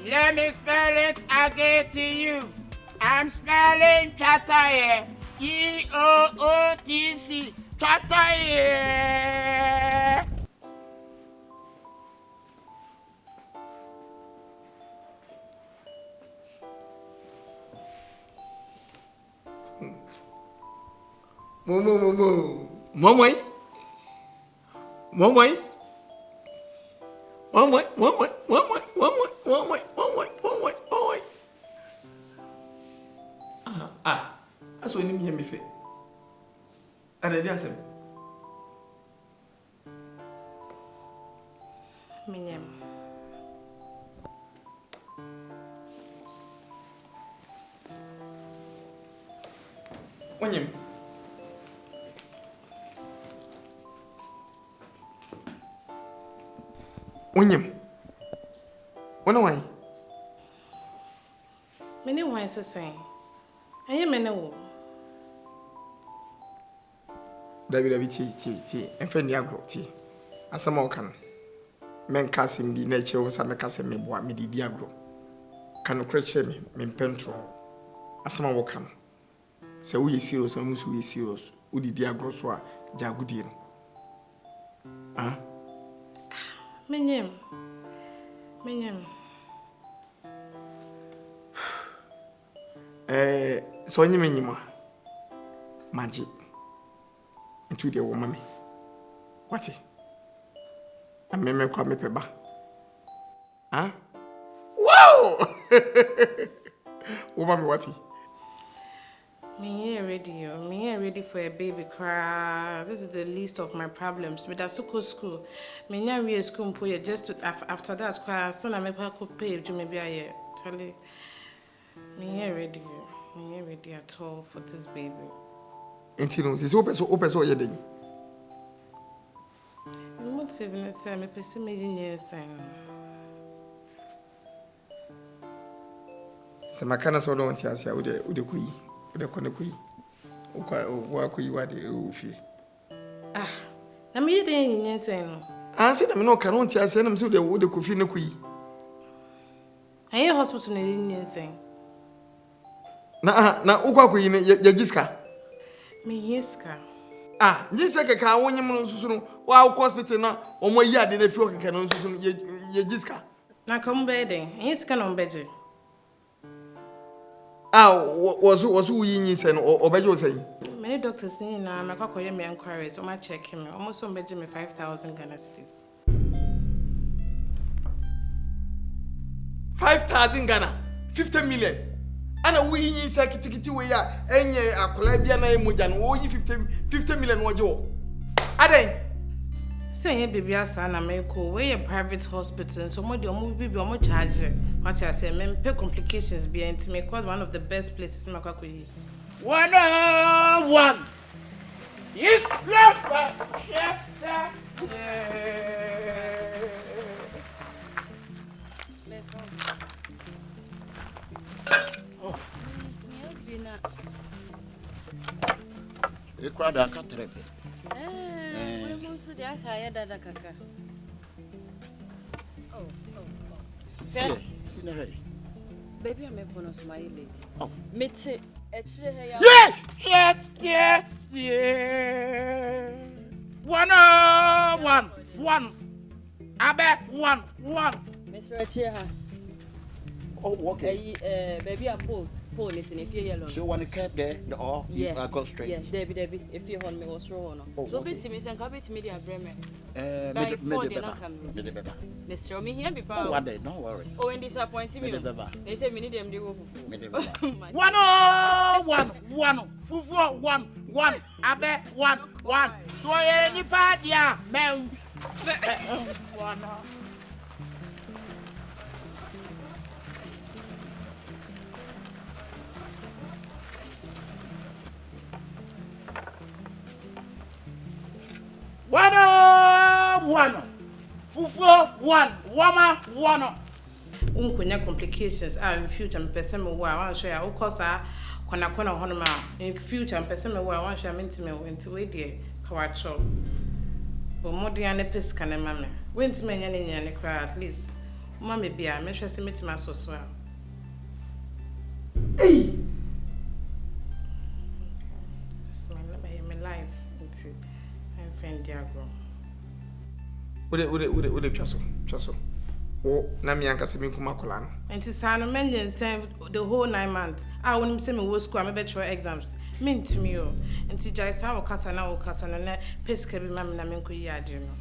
Let me spell it again to you. I'm spelling Kataye. EOOTC, Kataye. Momoi. That's when you hear me. And I just said, Minyam. Onyem. What why? Many wines are saying, I am in a war. David, and Fendi agro tea. As some more can. Men casting be nature or some casting me boy me diagro. Can crash me, men pentro. As some more come. So we serious and we serious. Udi diagro soa, jagudin. Ah? Minyam. So you mean you magic into the woman. What? I remember call me peba. Huh? Wow! Woman, what? Me ready for a baby cry. This is the least of my problems. But that's school. Me ready school just to, after that cry. Son, I make her pay to maybe I Charlie. Me ready at all for this baby. Intino, this open so you're doing. I'm not even saying me person me So my kind of so don't tell us with the kui, with the konekui. Wako you are the Ufi. Ah, I'm eating insane. I said, I'm not can't I send them to the wood coffee no kui. I ain't hospital in insane. Na Ukaku in Yajiska. Me, yes, car. Ah, Jisaka car, one you wow, hospital now, or more yard in a floor can also Yajiska. Now come bedding, it's can on bedding. Ah, was who you saying or by your saying? Many doctors say now, my cock me inquiries, or my check him, almost on bedding me 5,000 Ghana cedis. 5,000 Ghana, 50 million. And a wee in security way, and ye a Colabia Mujan, or 50 million or Joe. Ade. Say, baby, I son, I may call way a private hospital, so more the movie be more charge. What I say, men pay complications being to make one of the best places in Makakui. 101. Yes, love, you cried a cataract. Baby, I'm a bonus my late. Oh, meet it. Yeah. 101. I bet 1. Mr. Chia. Oh, okay. Baby, I'm police in if you're yellow. So when you kept there, I go straight. Yes, Debbie, if you want me was wrong. So bit to me and come to media Bremen. Mr. Me here be power. One day, don't worry. Oh, and disappointing me. They say we need them do. 101. Fufu 1. I bet 1. So any part, yeah, man. 101. Fufu 1. Wama 1. Unkunya complications are in future and person me wa wan share o kosa kona hono ma in future and person me wa wan share mentime went we dey kawacho bo modern ne peska ne mame wentime nya ne nya ne kra at least mama bia me hwese metima soso a Hey, this is my life into I'm friend diagram Would chaso. Oh, Namianka semi kumakolano. And to Sano men send the whole 9 months. I wouldn't send me school, I'm a better exams. Mean to me, and to Jais how Casana or Casana, Pesca be mamma Menko yard, you know.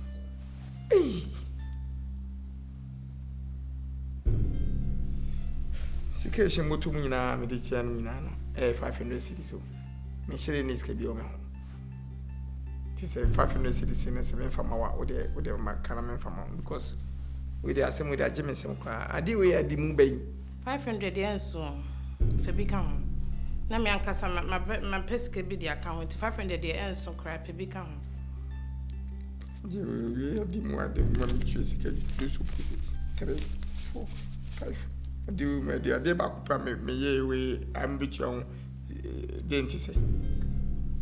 Sikation Mutumina, Meditian Minana, 500 cities. So, Michelle is can be on. Tis a 500 cities in a 7 from our or the Macanaman from because. We are some with a Jimmy Simca. I do we at the Mubay. 500 years soon. For become. Nami Ancassa, my pesca be the account 500 years so crap become. You have the more than 1 choose 3, 4, 5. I do my dear Debac me way I'm bit young dentist.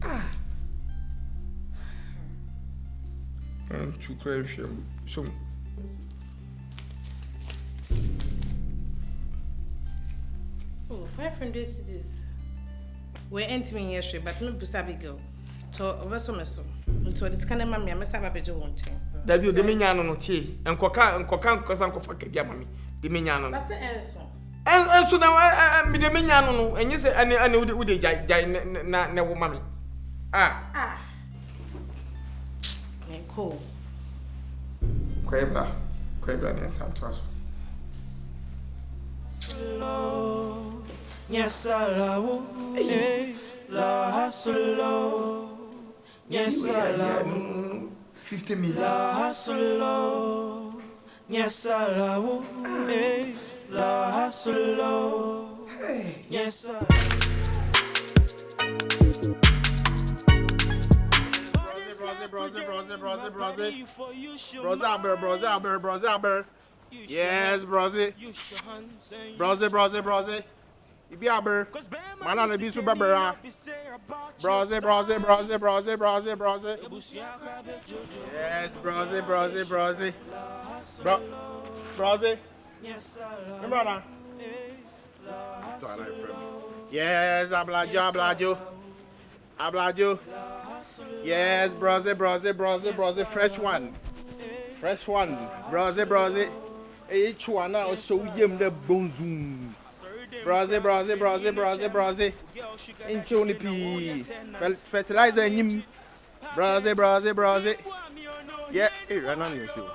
Ah, and to crave him soon. Oh, 500 cities. We're entering yesterday, but me busabi girl. To obeso meso. Nto this kind of mammy, I must have a bejo won't. That you the minyano no tea, and cocan cosanco for Kabia mammy. The minyano. That's an so. And so now I'm the minyano, and you say, I know the Ude Jai na mammy. Ah. Cool. Quebra, and Santos. Slow, yes, I love la slow, yes, I love 50 million. La slow, yes, I love la slow, yes, I Brother. Yes, brother. Brother. Ibi aber. Mana na bi so bebera. Brose. Yes, brose. Brose. Remember that? Yes, ablajo. Yes, brose. Fresh one. Brose. Each one now show him the bonzoom. Brose. Inch only pea. Fertilizer him. Brose. Yeah, run on your shoe.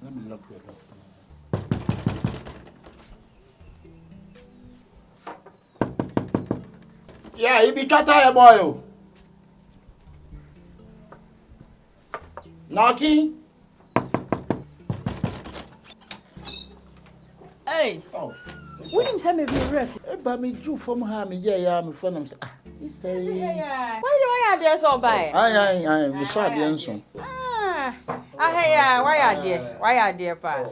Let me look it up. Yeah, you be kata boy. Knocking. Hey. Oh. What do you say me be ref? But me drew from her, me yeah, me phone. He say. Yeah. Why do I there so by? Aye, me sha the answer. Why are there pa?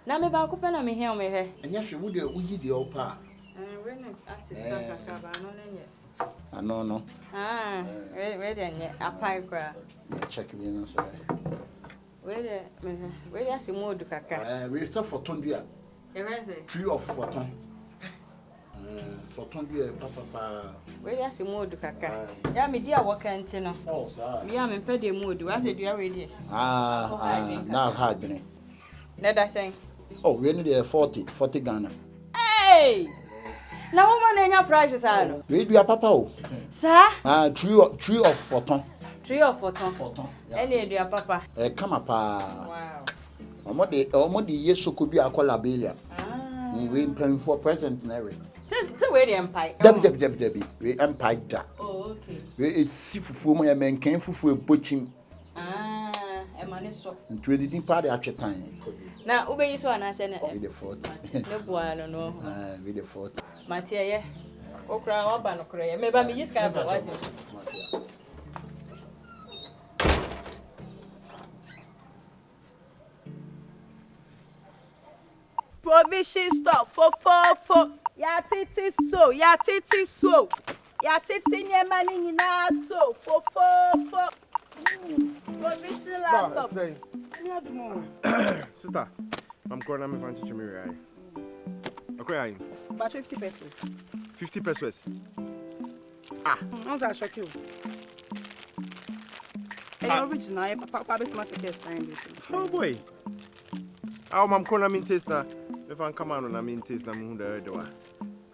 Na me ba ko pe na me here me he. Anya hwe wo de uyi de opa. Witness assistant kakaba no nenye. No. We de nye apai kra. Check me no so. We de asimodu kaka. We start for tondua. Tree of photon. Photon dua papa. We de asimodu kaka. Ya me dia waka nti no. Oh, sir. We am pe de modu. We say dua we de. Now hard bene. Let us say. Oh, we need 40 Ghana. Hey! Na woman enya prices are. We do papa o. Sir? Tree of photon. Tree of photon. Any do papa. Come up. Wow. Omo de yeso ko bi akola belia. We paying for present na we. So we the empire. Debi. We empire da. Oh, okay. We si fufu mo ya menkan fufu epochim. E mane so. Ntu edin pa de atwetan. Na ubeyi so anase na. With the 40. Ne boalo no. With the 40. Matia ye. Okra wa ba no kra ye. Me ba me yiska ba wati. Provision stop for. Ya titi so. Ya titi nyema ni nyina so for. Provision last stop. Sister, I'm going to find you to right? Okay, But 50 pesos. 50 pesos. How's that shock you? Hey, original, Papa, bet much against time. Oh boy. I'm going to taste now. If I come on, I'm in taste. I'm going to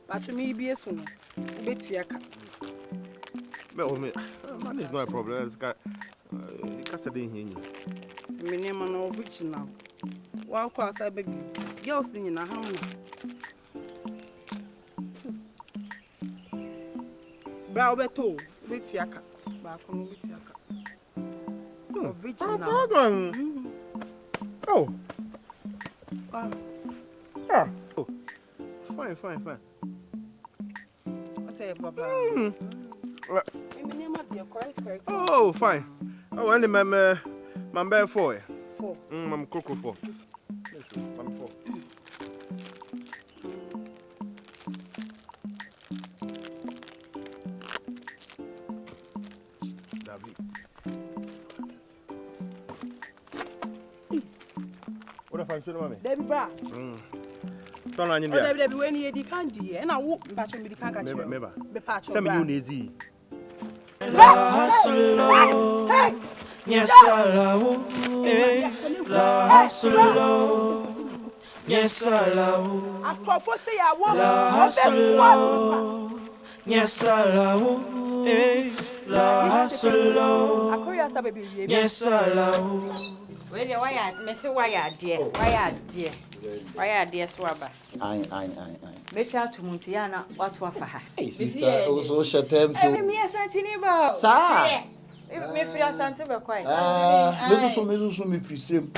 But to me, be a soon. Bet you Well, man, is not a problem. It's got. Because I didn't hear you. My name is original. Wow, cause I baby. You're singing a hum. Brow beto, with yaka. Back on with yaka. Original. Oh. Fine. I say, Papa. Correct. Oh, fine. Oh, only my bear 4. I'm cocoa 4. I'm 4. What if I should have Debbie Bra. Turn on your Debbie, when you candy, and I won't batch me the candy. Remember. The patch. Send me you easy. La hustle, yes allow, la hustle, yes allow, la hustle, yes allow, la hustle, yes allow. Why are dear swabber? Aye. Make out to Montiana, what for her? Hey, sister, also shut them to me a santinibal. Sir, me feel a santiba quite. me free stream.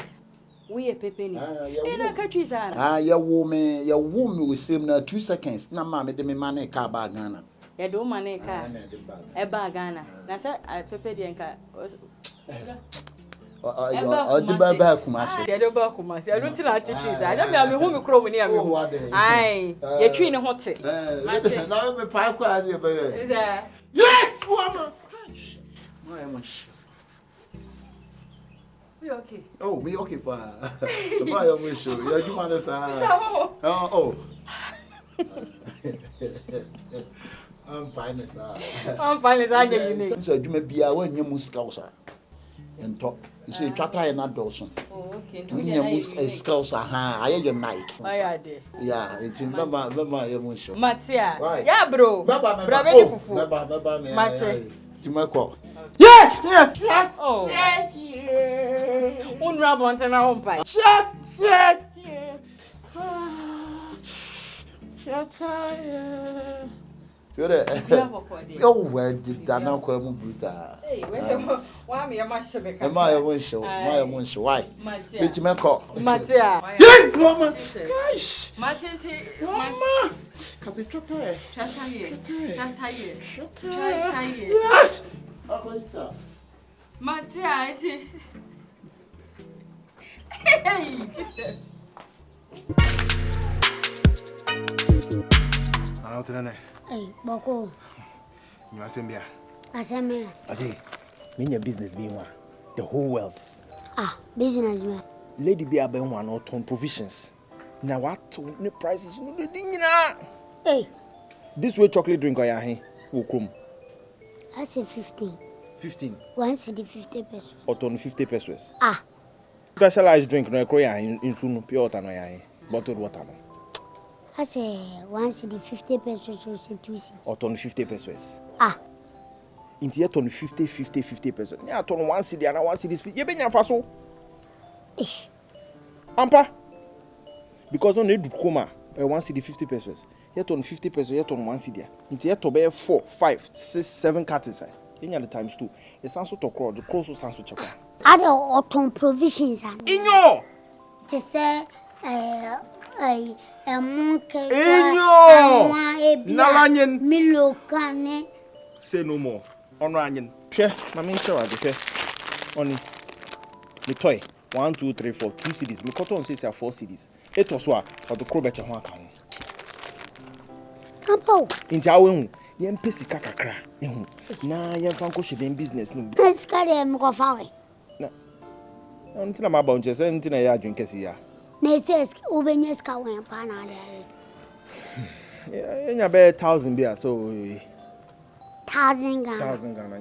We a pepeni. Ina katrisa. Ya woman with him na 2 seconds. Na ma me de me mane ka ba Ghana. Ya do mane ka. E ba Ghana. Na say pepe de nka. Ba Kumasi. Ya do ba Kumasi. I don't think I teach you. I me hu me kro mu ni am. Ai, ye twi ne hote. Mate. Na me pa kwa ade ba. Is that? Yes, woman. My much. We okay. Oh, me okay pa. The boy am show. You do man say. Oh. I'm fine sir. I'm fine sir you need. So adwuma bia wa nya musika wo sir. Ento. You say twata na dawson. Oh, okay. Tu nya musika wo sir ha, aye your Nike. Why dey? Yeah, it's mama ya mo show. Matia. Yeah bro. Bra be fufu. Baba me. Mate. Timako. Yeah. Oh. Un rabon tena hompa. Shut. Yo, where did Dana come bruta? Hey, why me am shebe ka? Am I won show? My won show. Why? Matia. Timako. Matia. Yeah, mama. Gosh. Matinte. Mama. Cause it chata. Yes. Matia, iti. Hey, Jesus. Hey, Boko. You are saying, Aseme. I say, mean business being one. The whole world. Businessman. Lady be a ben one or ton provisions. Now what to new prices? Hey. This way chocolate drink or ya will come. I say 15. 15. 1 cedi 50 pesos. Or ton 50 pesos. Specialized drink no ekro in sunu pure water no ya bottled water no. I say 1 cedi 50 pesos or say 2 cedi. Or ton 50 pesos. Inti ye ton 50 pesos. Ya ton 1 cedi and 1 cedi ye benya faso. Ampa. Because on edu koma 1 cedi 50 pesos. Ye ton 50 pesos, ye ton 1 cedi. Inti ye to be 4, 5, 6, 7 cartons. Inya the times 2. E sanso to crowd, the cross sanso chapa. Ade autumn provisions and Inyo to say monkey Inyo Nalanyen Milo kane say no more ono anyen hwe mama nche ade hwe oni me toy 1 2 3 4 2 cedis me cotton say 4 cedis eto so a the crow beche ho aka ho apo inti awen yen pesi kakakra ehu na yen fanko sheden business no skare me ko fawe until my bounce, until I drink a sea. Says, Ubeneska went pana. In a bed 1,000 beer, so 1,000 Ghana. 1,000 Ghana.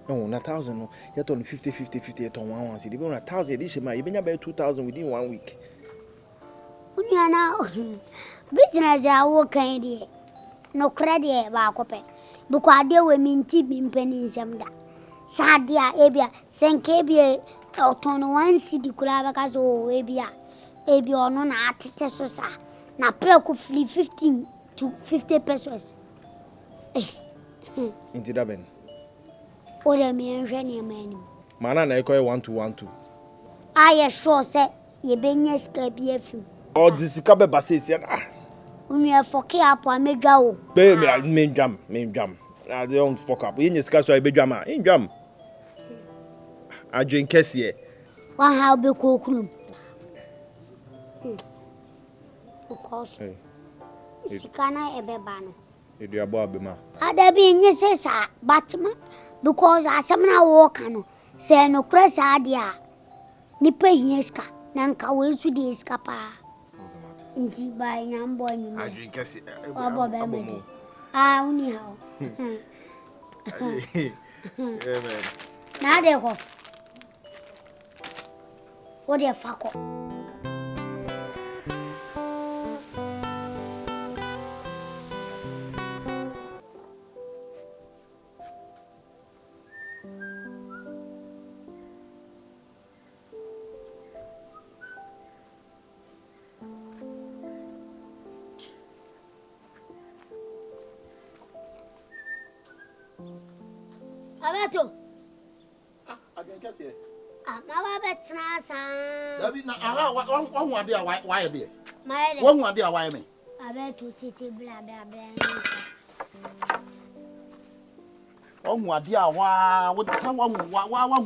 No, not 1,000. Yet on 50 on 1 city. Even 1,000 edition, you been about 2,000 within 1 week. When you are now business, I work in no credit about copy. Because they were minty being pennies. Sadia ebia senkebia otono 1 cedi kula baka so ebia ono na atete so sa na preku free 15 to 50 pesos Inti da ben o de me enhwe ne mani mana na ekoy 1 to 1 2 aye sure say ye benya ska bia fim o disika be basesi na unu e foke apo amedwa o be me ndwam I don't fuck up yin sika so e bedwa ma ndwam I drink here. One how be cool. Of course. Sikana ebebano. Edu abo abema. Ada bi nyese sa batma because asemna wo kanu se no kresa adia. Ni pe hinska na nka we su di escapa. Ndi ba nyambo anyu. I drink here. Abo be me. Uni how. Amen. Na de ko. What the fuck? Abeto. I can just say. Mama betrasa. Dabi na aha wan ade a why there. My Wan ade a why me. I to titi bla bla bla. Wan ade a wo sa wan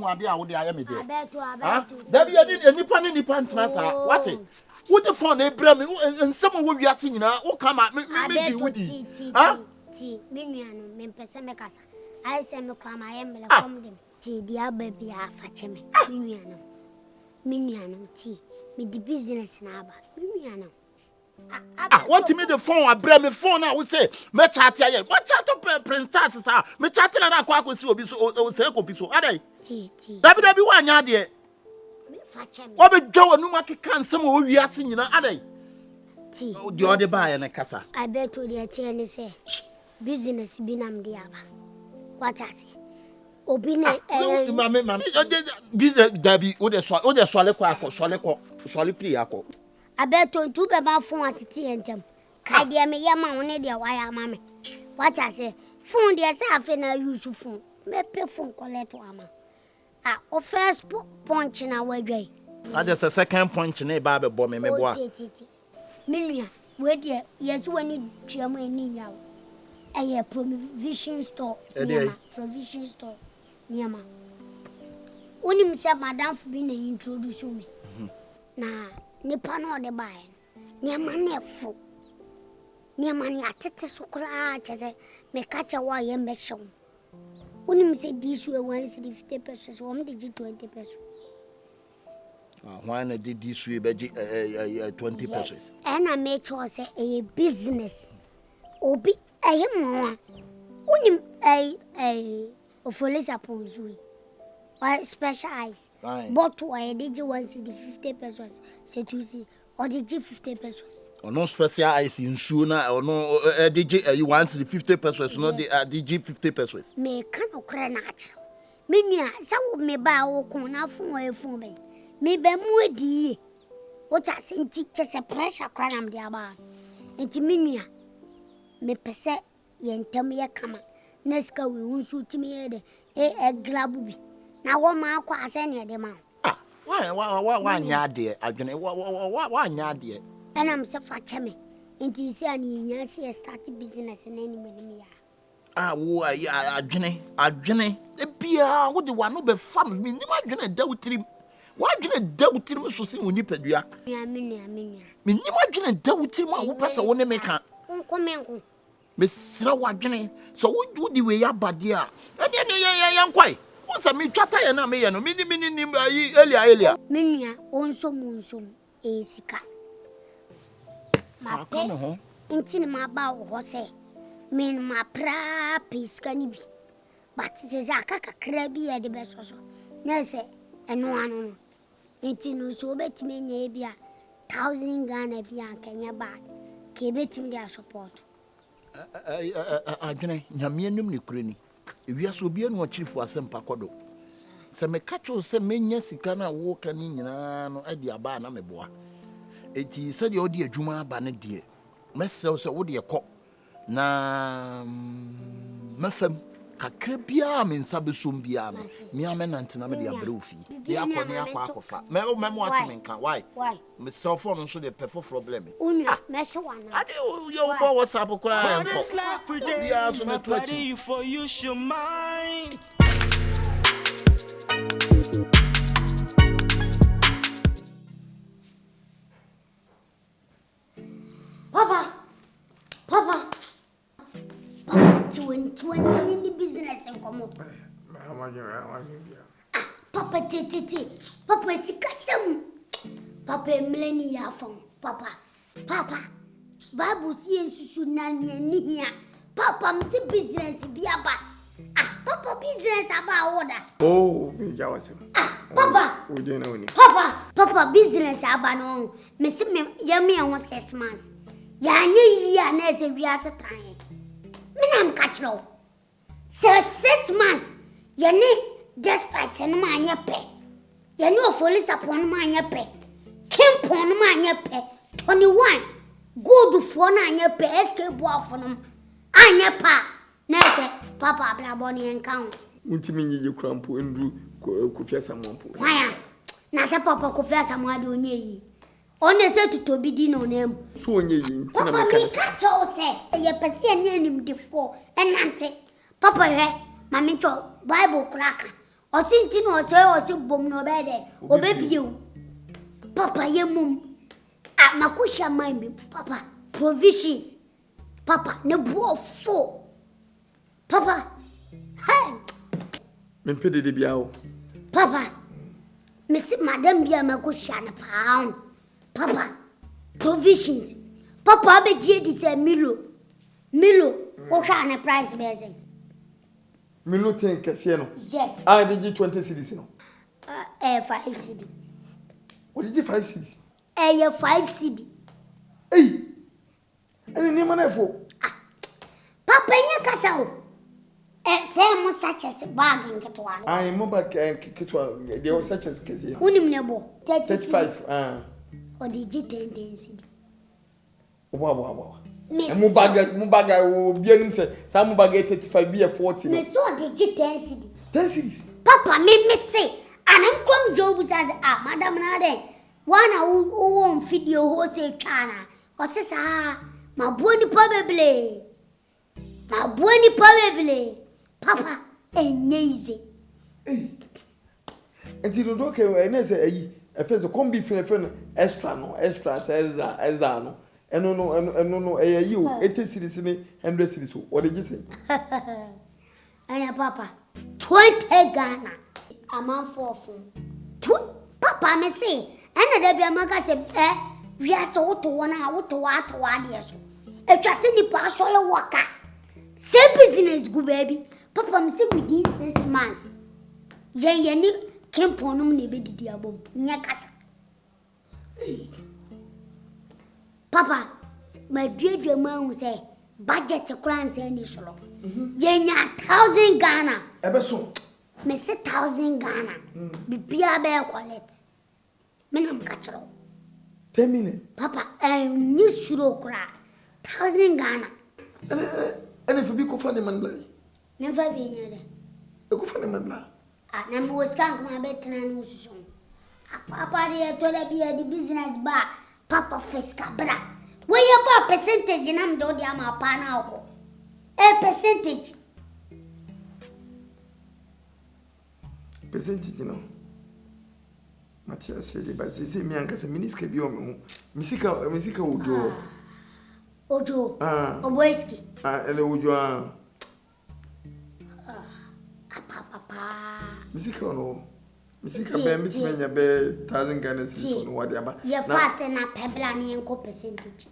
ade a wo de aye me there. I bet to Dabi nipa ne nipa ntrasa. What it? Wo the phone e bra me nsem wo wiase nyina wo kama me di wudi. Ha? Ti me nuanu me pese me kasa. I say me kwa ma ye mele kom dem. Ti dia baby afa cheme. Me nuanu ti. Me di business na aba. Me nuanu. What me the phone abra me phone na wo say me chat aye. What chat to Prince Stars sa. Me chat na akwa akosi obi so say kofi so. Adai. Ti. Dabi wa anya de. Me fa cheme. Obi dwa nu makeka nsem wo wiase nyina adai. Ti. Di ode ba ye na kasa. I bet to the tie say business binam dia ba. What I say? Obine mama business dabi wo de swale pri akọ. I bet to two beba phone atiti entem. Ka dia me yama won de wire mama. What I say? Phone dia say afi na use phone. Me pay phone collect ama. O first punch na wadwai. I just a second punch na ba be bo me boa. Minua, we dia yesu wani tuamu eni nyawo. Eye provision store. Provision store. Niama. Unim se madam fu bi na introduce me. Na nipa no de bae. Niama na fu. Niama ni atete sokra cheze me kacha wa ye mehyew. Unim se this way 150 pesos, won de 20 pesos. Why na did this way be 20 pesos? And I make sure say a business. Obi mo. Unim ofolice upon zui. Or specialize. But why did you want the 50 pesos? Say to see or did you 50 pesos? Or no special ice in Shuna or no DJ you want the 50 pesos, not the DG 50 pesos. Me cannot cry natural. Minya, some me buy or come out from away for me. Me be more di. What I send teachers a pressure cram the about. And to Minya, me pese yen tell me a come. Neska we won't shoot me a glabubi. Now one man quas any of them. Why, dear? I don't know why, dear. And I'm so fat chummy. And you see, I see a started business in any money. I Jenny, the beer, what the one over farm me, never gonna doubt him. Why did I doubt him so soon when you pay you? Me never gonna doubt him, who pass a one maker. Miss Rawajane, so what do the way up, but dear? And then young quite. What's a me chatter and I may know mini earlier. Minya, also monsum, a sika. My pen, intin my bow horse, mean my pra piece can be. But it is a caca crabby at the best also. Nurse, and one. Intin so bet me maybe 1,000 Ghana Kenya back. Kibet me their support. I Yamianum Ukraine. If you are so be no chief for some pacodo. Some catch or some many Sikana walk in no idea bar na meboa. It is said your dear Juma Bannet dear. Myself, so what dear cock. Na Mefem, Cakrepia means Sabusumbiana. Miaman and Tanamia Brufi. The Aponia Quacofa. Memo, why? Miss Cell phone should a perfect problem. Unia, Mesha one. I do your boy was up crying. You for you should mind. Papa, 20 in the business and come up. Papa, Papa, Sikasum. Papa, millennia phone. Papa, Babu, see, Sunan, Papa, I'm business, be about. Papa, business about order. Oh, me Jawasem. Papa, Papa, business about no. Miss Yammy, I was 6 months. Yanny, as a real time. Minam catchlow. Sir, 6 months. Yanny, despite an mania pay. Yanno police upon mania pay. Camp on mania pay. 21. Go to 49 pay, escape war for them. I never. Nurse, Papa, Blaboni and count. Untimini you crampo and drew Kofi Asamoah. Why? Na say papa Kofi Asamoah de onye yi. One say to Tobi di no name. So onye yi Papa me catch o say ye pese ene anim de fo enante. Papa he mami cho Bible kraka. Osinti no say bom no be de. Obebie. Papa ye mum. Makusha mind papa provisions. Papa ne bo fo. Papa. Hey. Me pede de bia o. Papa. Miss Madam bia makusha na pound. Papa. Provisions. Papa be die di say Milo. O sha na price be Milo ten kese no. Yes. Ah, de 20 cedis no. 5 cedi. What did you 5 cedis? 5 cedi. Hey. Any name na fo. Papa nya kasa o. Say mo such as bag nketwa. I mo bag nketwa. They were such as kese. Unim ne bo. 35. O di 10 cedi. Wow. Mo bag o bianim say sa mo bag 35 be 40. Me so di 10 cedi. 10 cedis. Papa me say anam kom job says madam na de. Wana won video ho say twana. O se sa mabuoni probably. Papa enyize. Enti no doke ene say ayi e fe say kombi fene extra says no. Eno no ayi o 80 cedis ni 100 cedis o de gise. Anya papa 20 Ghana. Amount for phone. Papa me say ena da bia maka say we are so to one to what de so. E twa se ni pa so le waka. Same business go baby. Papa me say within 6 months. Ye ni kemponum ne be didi abom. Nya kasa. Papa, my dear man say budget kran say ni solo. Ye nya 1,000 Ghana. Ebe so. Me say 1,000 Ghana. Bibia be collect. Me nam kachiro. 10 million. Papa, ni suro kra. 1,000 Ghana. And if you go for the man blay. Never be near there. You go for the man blay. Number was can't my bet no soon. Papa, dear, told the business bar. Papa Fiska bra. Where you pop percentage in am do the ama pana a percentage. Percentage, you know. Matthias said, but she said, me and Cassa Miniska be on Misica Ojo. Ojo. Oboiski. And Ojo. Papa. Misica no. Misica be Miss Mania be 1,000 Ghana cedis on whatever. You're fast and a pebble and co percentage.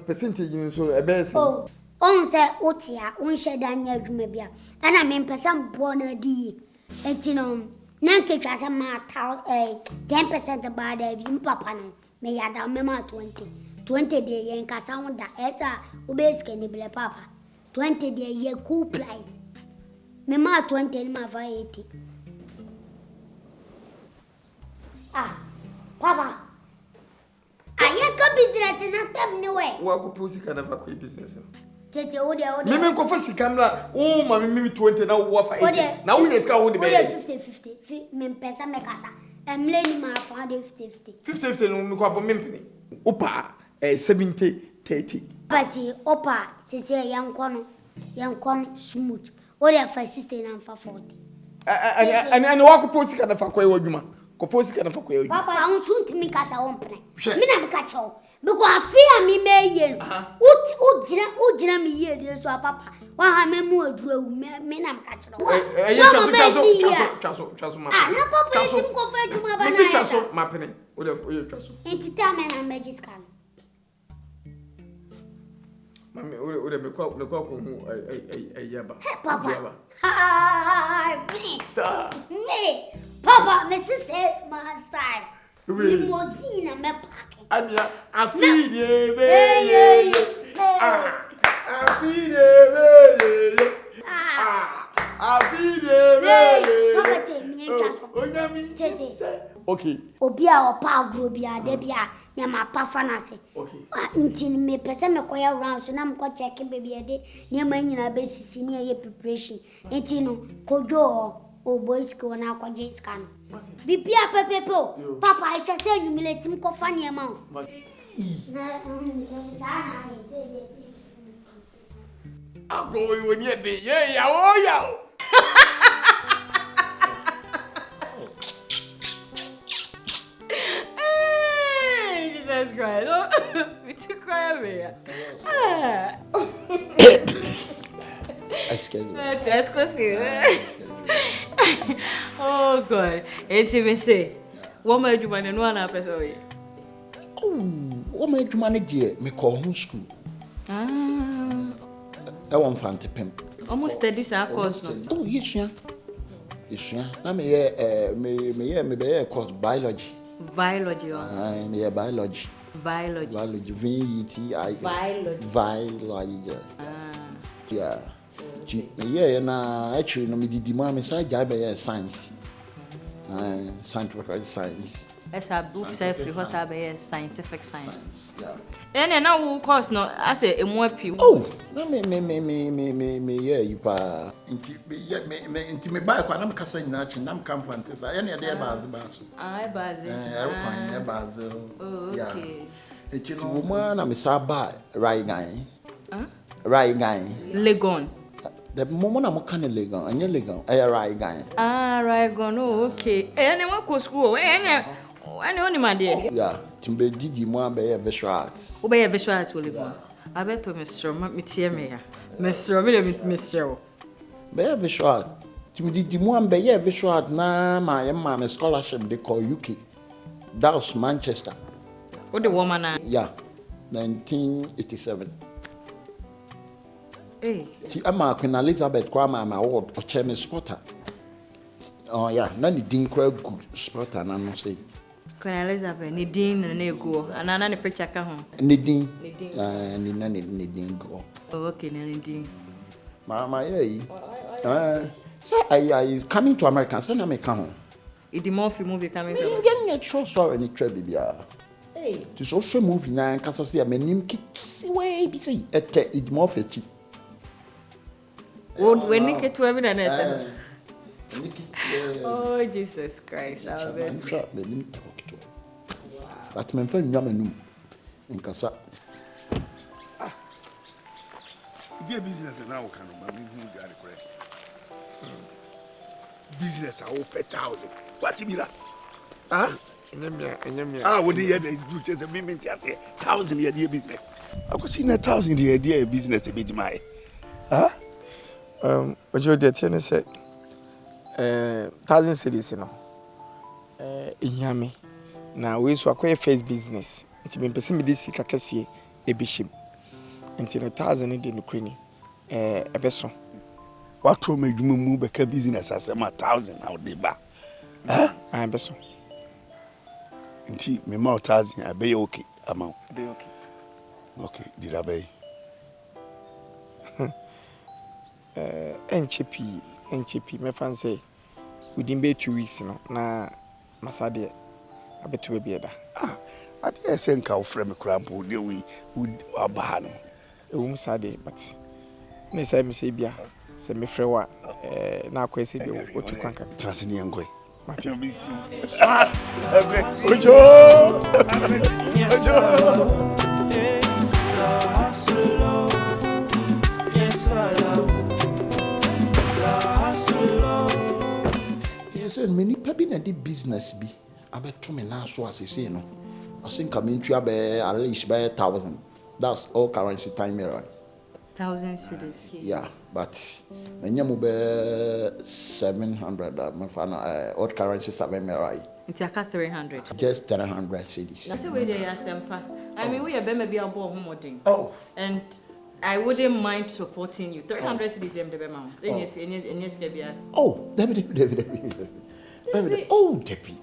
Percentage in so a best. Oh, on say Otia, on shed and Yadumabia, and I mean, person born a D. And you know, Nanke has a mat 10% about the papa. May I down mema 20 day yen sound that esa obeskenibile papa 20 day ye cool price mema 20 ma 80. Papa ayeka business na tem ni we wa ko posi kana fa ko business tete o de me ko fa sikamla o ma me 20 na wo fa 80 na wo yeska wo de be 50 me pesa me kasa emleni ma fa de 50 no me ko abo me mpini opa 70-30. But opa say yankon smooth. O de fa 60 na fa 40. And wa ko posi kana fa ko e wadwuma. Ko posi kana fa ko e wadwuma. Papa an tuntimi kasa wompre. Me na me ka cho. Because afia me meye. O jina me ye de so papa. Wa ha me mu aduru me na me ka cho. Chaso ma. Na papa etim ko fa adwuma ba na. Me chaso ma pene. O de chaso. Entita me na magic Mami, ore me kwa ko hu ayaba. Papa. Me. Papa, me says my style. Limousine me pack. Anya, afide be. Afide be. Afide be. Papa tell me Onyami. Tete. Okay. Obi a opa agro bia de bia na ma pa fa na se nti me pese me koya round so na me ko check baby e de ne ma nyina be sisi ne ye preparation nti no kojo o boys ko na ko je scan bibia pepepo papa I just say humiliate him ko fa ne ma o na sana se yes Ago we ni de ye ya o ya. Jesus Christ. We took cry over here. Excuse me. That's exclusive. Oh God. It's even say, what made you man and one episode? Oh, what made you manage here? Me call home school. I want fancy pimp. Almost study our course. Oh, yes, yeah. Yes, yeah. Now me be course biology. Biology. Me biology. Biology. Biology. V-E-T-I. Biology. Yeah. Yeah, na actually no me did me say I science. Scientific science. As a book self because I be scientific science. Yeah. And now course no I say more people. Oh, na me yeah you pa. Inti me buy kwa na mkasa nyina chi na mka mfantesa. Ya na dey baazi baaso. Ah, baazi. Kwan ya baazi. Okay. Eti no woman na me sa buy right guy. Right guy. Legon. The moment I'm kind of legal, and you're legal. Right guy. Ah, right gun. Oh, okay. Anyone go school? Any only my dear. Yeah. Timbe didi mo be visual arts. O be visual arts will go. I bet to Mr. Me tie me ya. Mr. Me Mr. Be visual art. Timbe didi mo be visual art na my scholarship they call UK. That was Manchester. What the woman? Yeah. 1987. Hey. Ti ama Queen Elizabeth kwa ma award o chairman spotter. Oh yeah, na ni din kwa good spotter na no say. Queen Elizabeth ni din na go. Anana ni picture ka ho. Ni din. Ni din go. Oh okay, ni din. Mama yeah. So I coming to America, so na me ka ho. Idi movie coming to. You get me true story ni try bibia. Hey. To social movie na ka so say me nim kit way bi say ete idi morphy. When you get to everything, oh Jesus Christ! I'm sure they didn't talk to. But my friend Yamanu in Casa. Dear business now can got it correct. Business are open 1,000. What you mean that? What do you do? Just a minute, 1,000 year business. I could see 1,000 year business a bit my. What you did, Tenny said, 1,000 cities, you know. In Yami. Now, we saw a face business. It's been pursuing this Kakasi, a bishop. Until 1,000 in the Ukraine. A person. What will make you move a business as a 1,000 out there? I am person. Until me more 1,000, I be okay. Amount. Be okay. Okay, did I be? NCP, my fan say, within be 2 weeks, you know, na Masade, I bet to be better. I dare send our friend a cramp would we would a ban. A woman Sade, but Miss I say, Bia, send me frewa, now question what to conquer. Trust in young way. Yes, many people in the business be. I bet to me now, so as you say, no. I think I'm into at least by 1,000. That's all currency time here. 1,000 cities. Yeah, but when you move 700, my fan, old currency 7 right. It's a 300. Just 300 cities. That's the way they are, Sempa. I mean, we are maybe a ball home. Oh. And I wouldn't mind supporting you. 300 cities in the amount. Yes, oh, David. Oh, Debbie.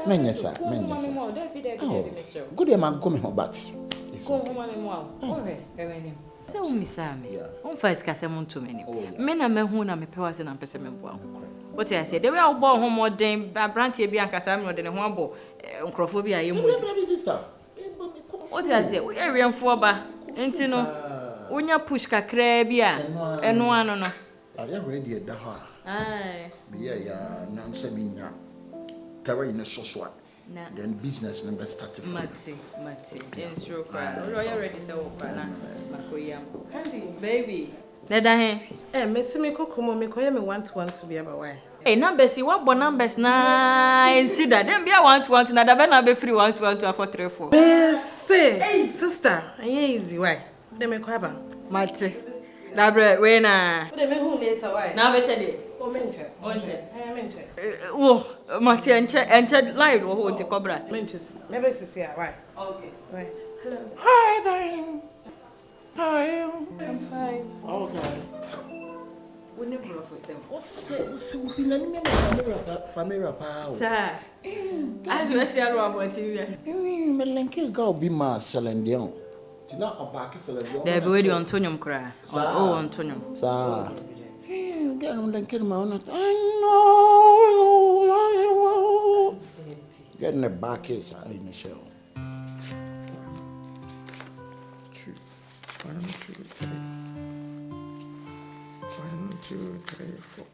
Menyesa. Oh, good man, come home, but it's okay. So, Miss Sammy, on first Casamon too many. Men are men who are my powers and I'm person. What I say, they were born home more than Branty be and Cassam than a humble Uncrophobia. What I say, we are real for ba. Ain't you know? When you push Cacrebia and one no. I am ready at the heart. Aye. Yeah, Nancy Minya. Terra in a social. Then business number started. Matty, yes, you're ready so Candy, baby. Neda Eh, Messi me kokumo me koye me want to be about why. Eh, numbers, you what numbers na and see that. Then be a 1 na da be free 1 to 3 4. Say, sister, easy why? Dem me kwaba. Matty. Na bre we na. Dem me hu later why? Na be chede. O menche. Onche. Menche. Oh, Matty enche live wo ho ti cobra. Menche. Maybe sisi why? Okay. Why? Hello. Hi, darling. How are you? I'm fine. Okay. We never for sem. What's family power? Sir. As you share about TV. Me lenke go be ma selendion. Ti na obaki selendion. There be we Antonium cry. Oh, Antonium. Sir. Get on lenke ma ona. I know. Get in the back is in the shell. 1, 2, 3. 1, 2, 3, 4.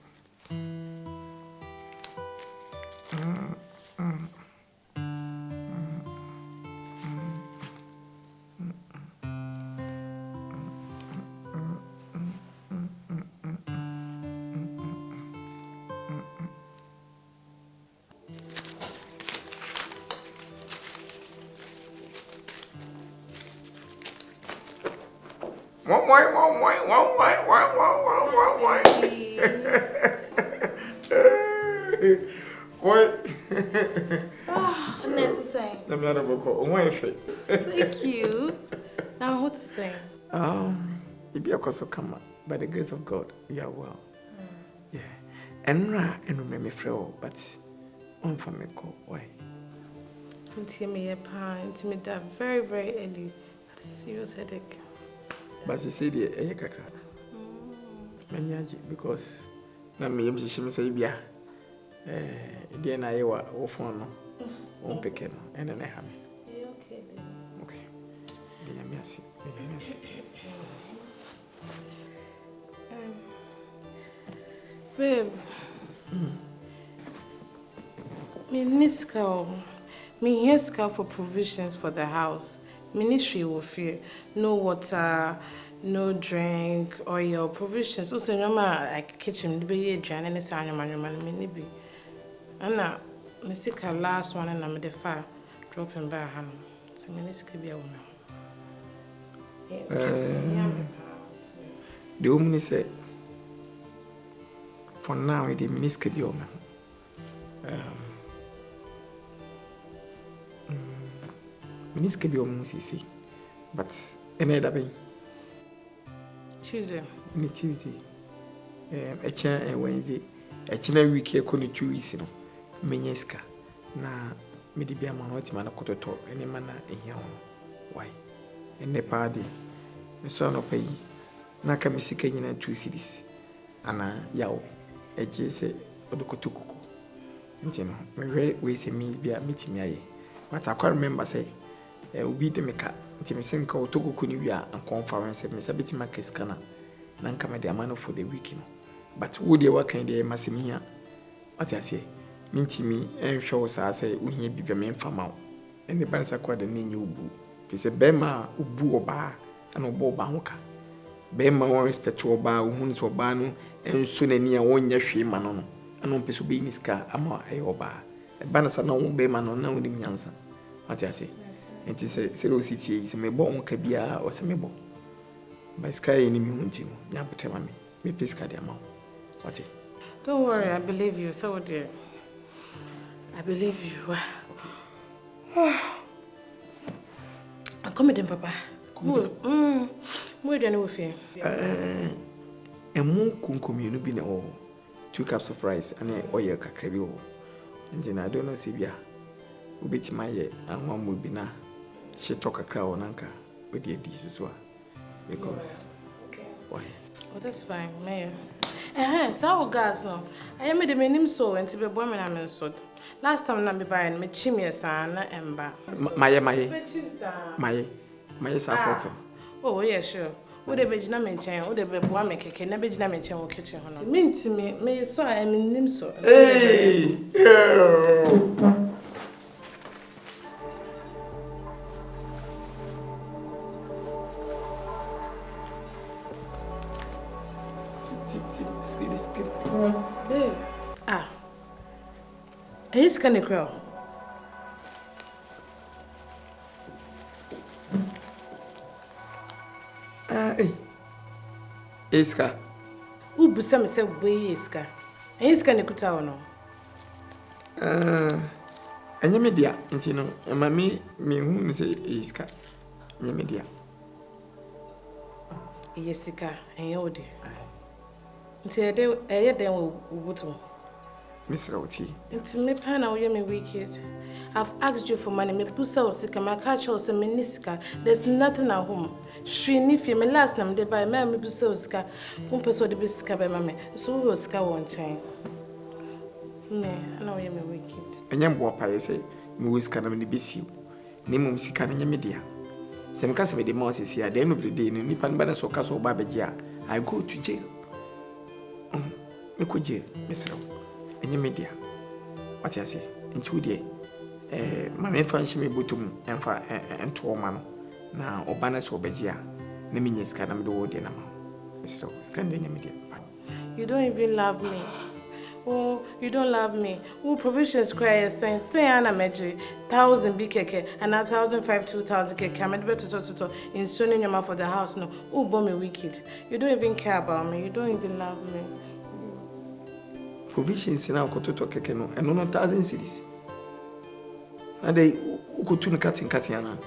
Thank you. Now what to say? If you are so come by the grace of God, you are well. Yeah. And remember frail, but on for me call why? Until me that very, very early. Had a serious headache. But you see the kakra. Because na me yem shishim say bia. The na ye wa ofon no. On pick no and then I have me. Okay then. Okay. Merci. Babe. Me niska for provisions for the house. Ministry will fear no water, no drink, oil, provisions. Also, no like kitchen, be a drain and a sign of my maybe. And now, Missika last one and I'm the fire dropping by hand. So, Minister be a woman. The woman said, for now, the Minister be a woman. Minister be a woman, but another day. Tuesday. Tuesday. A chair and Wednesday. A chair week here, 2 weeks. Menyeska na mede bia ma no tima na kototo ene mana ehia ho why ene party me so no pay na ka misika nyina 2 cities ana yawo eje se odokotokuku ntino me we se means bia metimi aye but I can't remember say obi de meka ntimi senka otokuku ni wi a conference me sabiti makeska na nka me de amano for the week no but wo de wakan de masimia what I say Mintimi and show us say we hear be men from out. And the bansa quite a name you boo. If a bema ubu oba and obo banka. Bema one respect to oba, wounds or banu, and soon a near 1 year she manon. And on piece of being car, ama a oba. A banasa no be man on now in Yansan. What I say? It is a zero city, is a mebo cabia or some mebo. By sky any muntim, Yampetami, me pisca the amount. What? Don't worry, I believe you, so dear. I believe you. Come in, Papa. More than with you. A more kunkum you be all 2 cups of rice and a oil cacrebio. And then I don't know, Sibia. We beat my year and one will be now. She talk a crow on anchor with your dishes. Because why? Oh, that's fine, Mayor. So gas no. I made the minim so and to be woman I'm in so. Last time na me buy me chimney sana emba. My photo. Oh yeah sure. Would be jina me nchen, would be boa me keke na be jina me nchen wo kitchen hono. Minti me so I minim so. Hey. This. He's gonna grow. Hey. Iska. Busa me say we iska. He's gonna kuta ono. Anya media nti no mami me hu ni say iska. Anya media. Yesika, odi. Nti eye den wo butu. Mr. Oti. Nti me pa na we me wicked. I've asked you for money. Me busa osika, my catch us me nisika. There's nothing at home. She ni fi me last nam de buy me busa osika. One person de bisika be mame. So we osika one chain. Me, na we me wicked. Enya mbo pa ye say me osika na me besiu. Ne mum sika na nya media. Se me ka se me de ma osisi a den no de ni nipa no ba na so ka so ba beje a I go to jail. Me ko jail, Mr. Enya media. What you say? Into the mama fa nshime botum emfa ento ma no na obana so obegya na minye ska na mdo wodi na ma so ska ndenya media. You don't even love me. Oh, you don't love me. Who provisions cry say ana meji 1000 bkk and 1005 2000 kk am better to in soon your for the house no. Who bomb me wicked. You don't even care about me. You don't even love me. Provisions na okototo keke no eno no 1000 cedis. And they could tune cutting ana.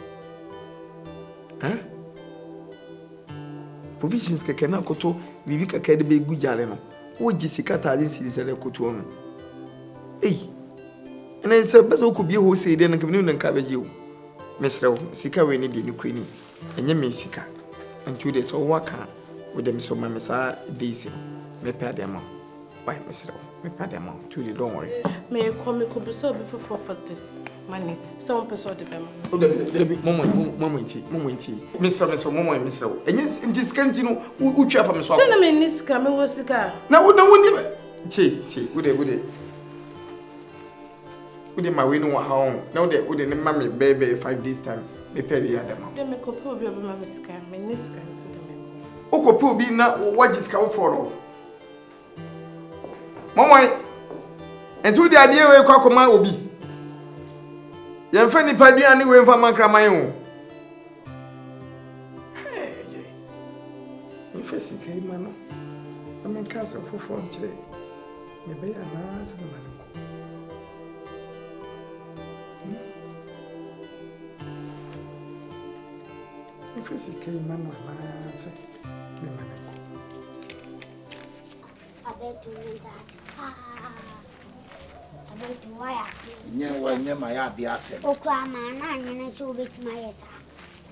Provisions kekena koto bibi keke de be gujale no. O jisika 1000 cedis ele koto no. And I said beso ko bi ho sei de na kemenu na nka beje o. Mesrew sika we ni de ni kwani. Enye me sika. Antu de so waka with them so mamesa days me pay them. Why Mesrew? Me pay them. Truly don't worry. Me come could so before for this. Money. Some person de them. Oh, the moment. Mr. Momo, Mr. And yes, in this country, who chair from so. Send me niska, me was the car. Now, no, tea, would it my window home? Now they wouldn't mammy baby 5 days time. Me pay the other. They make a poor baby, my niska, me niska to them. Oko poor be now what is come for? Momo, and to the idea where Kakoma will be. Yan fani paduane we mfa makraman o. Ni fesi kai mano. Amen kasa fofo nchire. Me be ya na se mama ko. Ni fesi kai mano na se me mama ko. Abetu ndas. Abetu waya. Nye ma ya de ase. Okra ma na anyene so betima yesa.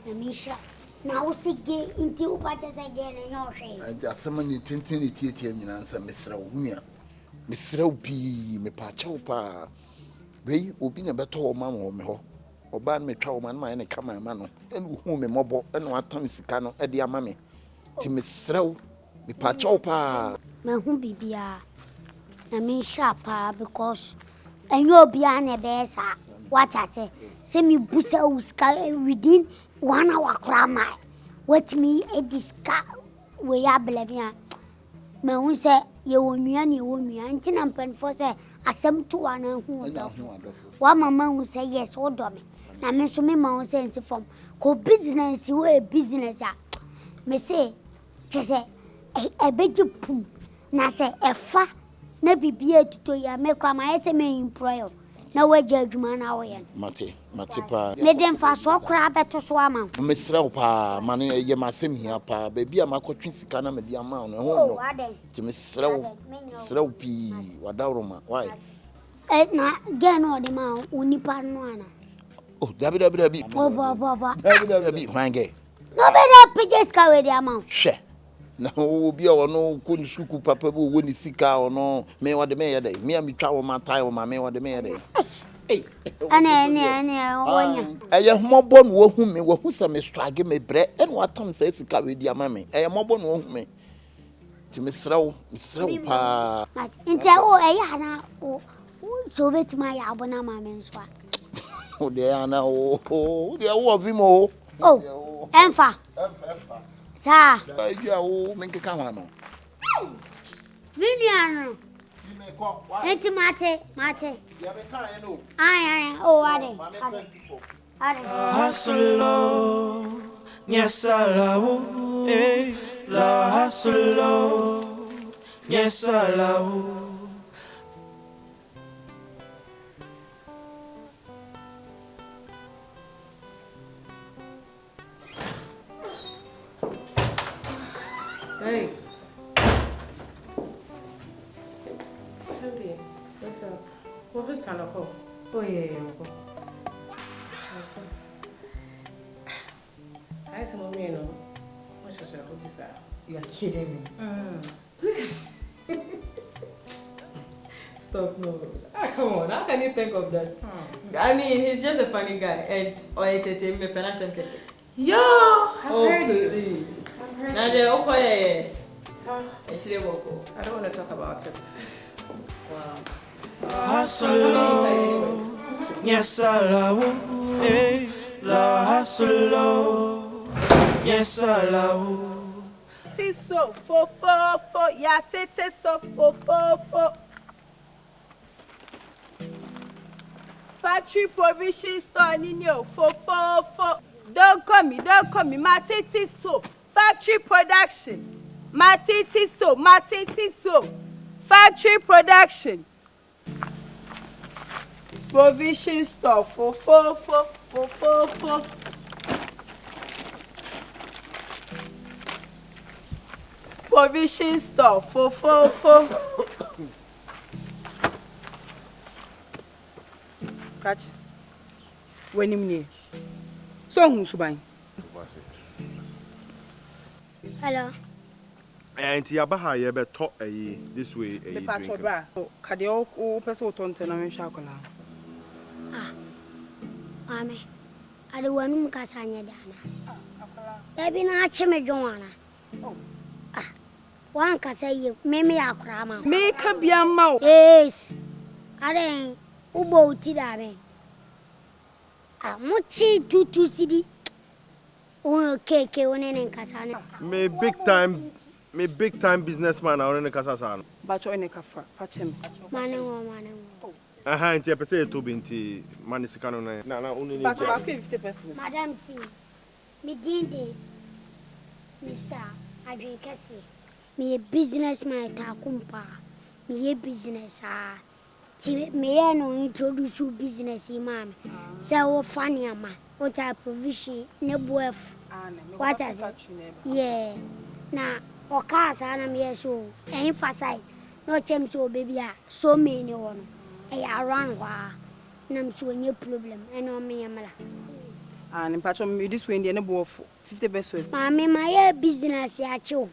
Na misha. Na usige inti upacha sege na nyoshe. Anja asema ni tintin ni tietie nyina nsa mesra wunia. Mesra bi me pa cha pa. Wei obi na beto o ma mo me ho. Oba me twa o ma na kama ma no. En hu me mobo en watam sika no e de ama me. Ti mesra me pa cha pa. Me hu bibia. Na misha pa because enyo bia na be sa. What I say me busa uska within 1 hour krama. What me e diska we ya blabia. Me hu say ye wonua ne wonua ntina mpan for say asem to wana hu odofo. Wa mama hu say yes odo me. Na me so me ma hu say nsi form. Ko business we business a. Me say chese e beji pum. Na say efa na bibia tuto ya me krama ese me employer. Na waje adwuma na wo ye mate pa me dem fa so kra beto so ama me sra pa mane ye masem hia pa ba bia makotwe sika na me dia ma no ho no ti me sra pi wadawroma why na gen o de ma unipa no ana oh dabi baba dabi wange no be da pije ska we dia ma hwe na obi a ono ko nsuku papa bo woni sika ono me wode me ye dey me a metwa wo matai wo ma me wode me ye dey ana wonya eye homobo no wo hu me wo hu se me strage me bre en watam se sika we dia ma me eye mobo no wo hu me ti me srew pa ntia o eye ana o so betima ya abona ma me nso a o de ana o de wo vimo oh enfa sa ya o me nkeka ho no Vinyano. Enti mate. Ya be kan e no. Ay, oh, ade. Hustle, yes, I love, la hustle, yes, I love. Hey. What's up? What was time to call? Oh, yeah. I said, Mommy, you know, what's your that? You are kidding me. Stop, no. Come on, how can you think of that? I mean, he's just a funny guy. And Yo, I've heard you. Please. I've heard Now, you. I don't want to talk about it. Wow. Hustle, yes, I love, la hustle, yes, I love. So, fo, ya, tete, so, fo. Factory provision store, Nino, fo. Don't call me, my tete, so. Factory production. Matiti so. Factory production. Provision store. Fo. Provision store. Fo. Catch. When him near. So who's buying? Hello. And you have a better this way. The patch of bra. Cadio or person to na chocolate. Ah. Mame. I don't want to casanya dana. There be na cheme Joanna. Oh. Ah. One casa you, Mimi Akrama. Make a biamma. Yes. I don't. Ubo Tidabe. Ah, Mochi 2 city. Oh, cake, one in Casana. Me big time businessman out in the Casasan. But you're in a cafe. Patch him. Manu. I had to say to Binti, Manisicano. Now, only but 50 pesos. Madam T. Midinde. Mr. Adrian Cassie. Me a businessman, Takumpa. Me a business. Me no introduce you business, ma'am. So funny, man. What a provision, no boy. What is it? Yeah. Now, or cars, and I'm so emphasize. No chance, so baby, so many one. Around wa. Nam so any problem, and no me, Amala. And in patch on this way, in the end, 50 pesos. Mammy, my business, ya chew.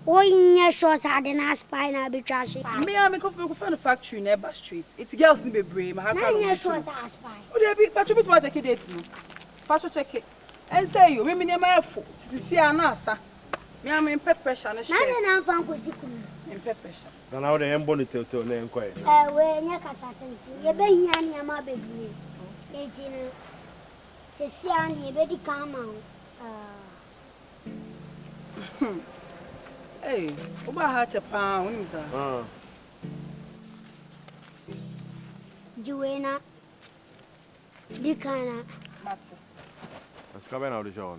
Oh, in your shores, I didn't ask by now be trashy. Me, I'm a coffee from the factory in Eba Street. It's girls in the brain. I have your shores, I ask by. Oh, there be patch of check it. Patch check it. And say you, women in my foot. See, I'm not. Me, I'm in pep pressure. And I'm from in pep pressure. And now they am bonnet till name quiet. Where near Cassatin, you're being Yanny, my baby. 18. Cecilia, very calm out. Hey, Oba hatch a pound, sir. Joanna, Dicana. Let's come out of the show.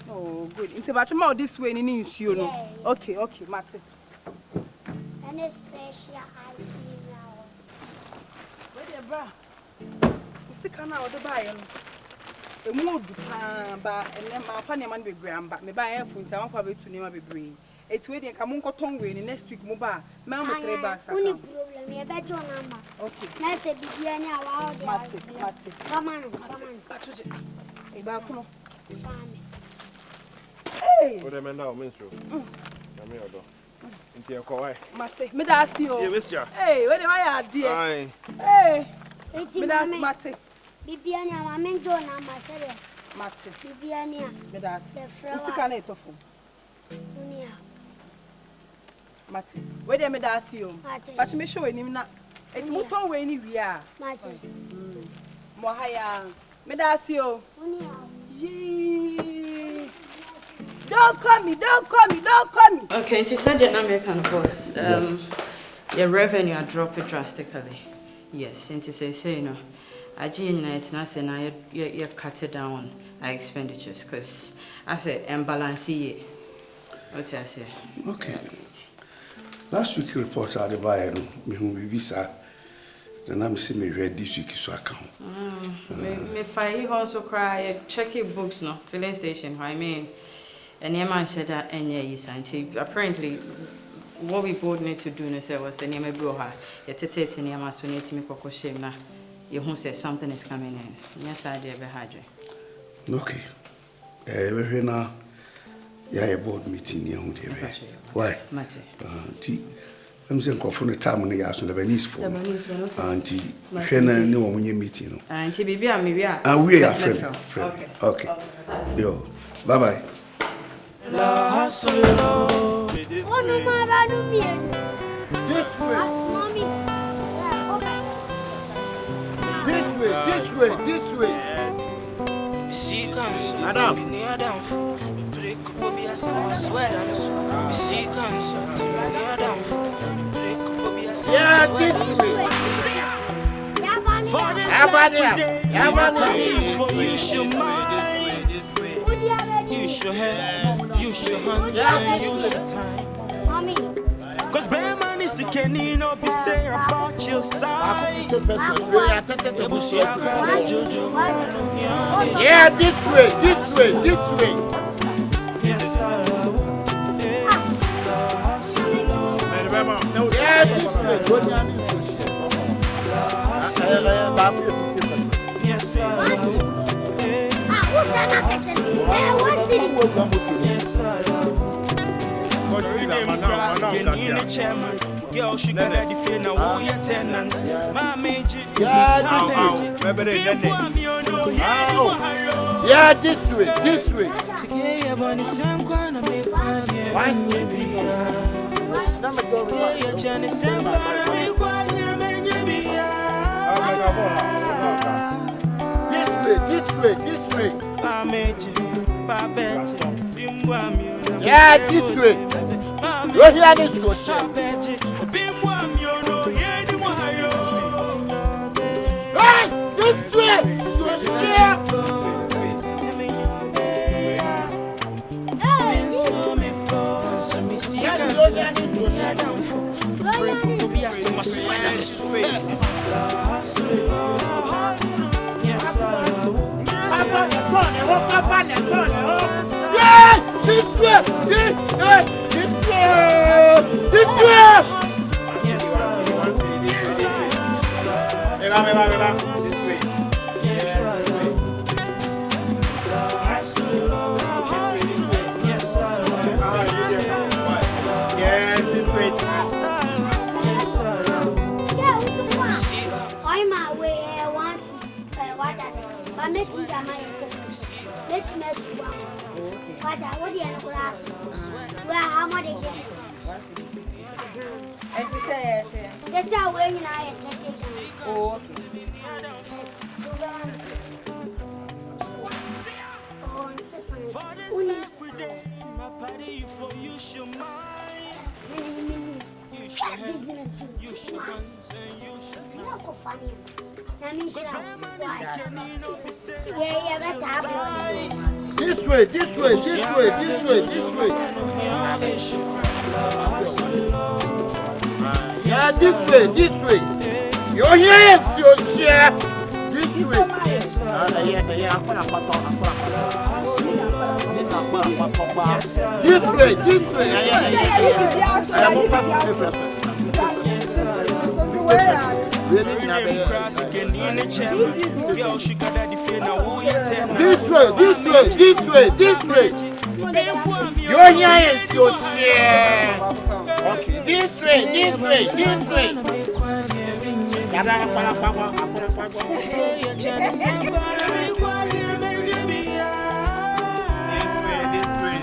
Oh, good. It's about tomorrow this way, in you know. Okay, Matty. And a special I see now. Where the bra? You see, can I order buy a mood, and then my funny man be grand, but me buy a food, I want to name a brain. It's waiting, come on, cotton way, next week, Muba, Mamma 3 bags. Only problem me bet your number. Okay. Let's say Bibiani, our Mate. Come on. Hey. What am I now, minstrel? I'm here, though. Into your car. Mate, me da see you. Yeah, mister. Hey, what am I dear? Aye. Hey. Me da mate. Bibiani, our mentor number, said Mate. Bibiani, Me da see. What's What's the kind of phone? Unia. Mate. Where dem me da see you? But me show him na. It's motor we ni wi a. Mate. Mo haya. Me da see you. Unia. Don't call me. Okay, to say the American boss, your revenue are dropping drastically. Yes, and to say, you know, I it's not saying now you cut it down our expenditures because I say imbalance here. What I say? Okay. Last week report I the buyer me who visa. Then I'm seeing me read this week so account. Me fire also cry check your books no filling station. I mean. And your man said that apparently what we both need to do was the name of Broha. Yet it's in your man so need to make a shame now. You who says something is coming in. Yes, I did behind you. Okay. We're now a board meeting here. Why? Mate. I'm saying confront time on the house on the Venice for. Auntie, Shana no one meeting. Auntie Bibi and maybe we are friend. Okay. Yo. Bye bye. La hustle. Oh no, my This way. See, cancer. Madam. Near down. Break up, I swear. See, cancer. Near down. Break up, Yeah, this way. For you should mind. You should have. You should hunt. You should time. Cause bear man is a canny no be say about your side. Yeah, this way. Yes, I love. Yeah, this way. Yes, I love. Yes, I love. Yo, she got that defend now. Who your tenants? My major. Yeah, this way. This way. Yeah, this way. You're here this way. Hey, this way. That's how we're in I oh, This way. Yeah, this way. You're here, you're here. This way. This way. This way. You're here, your share. Okay, this way.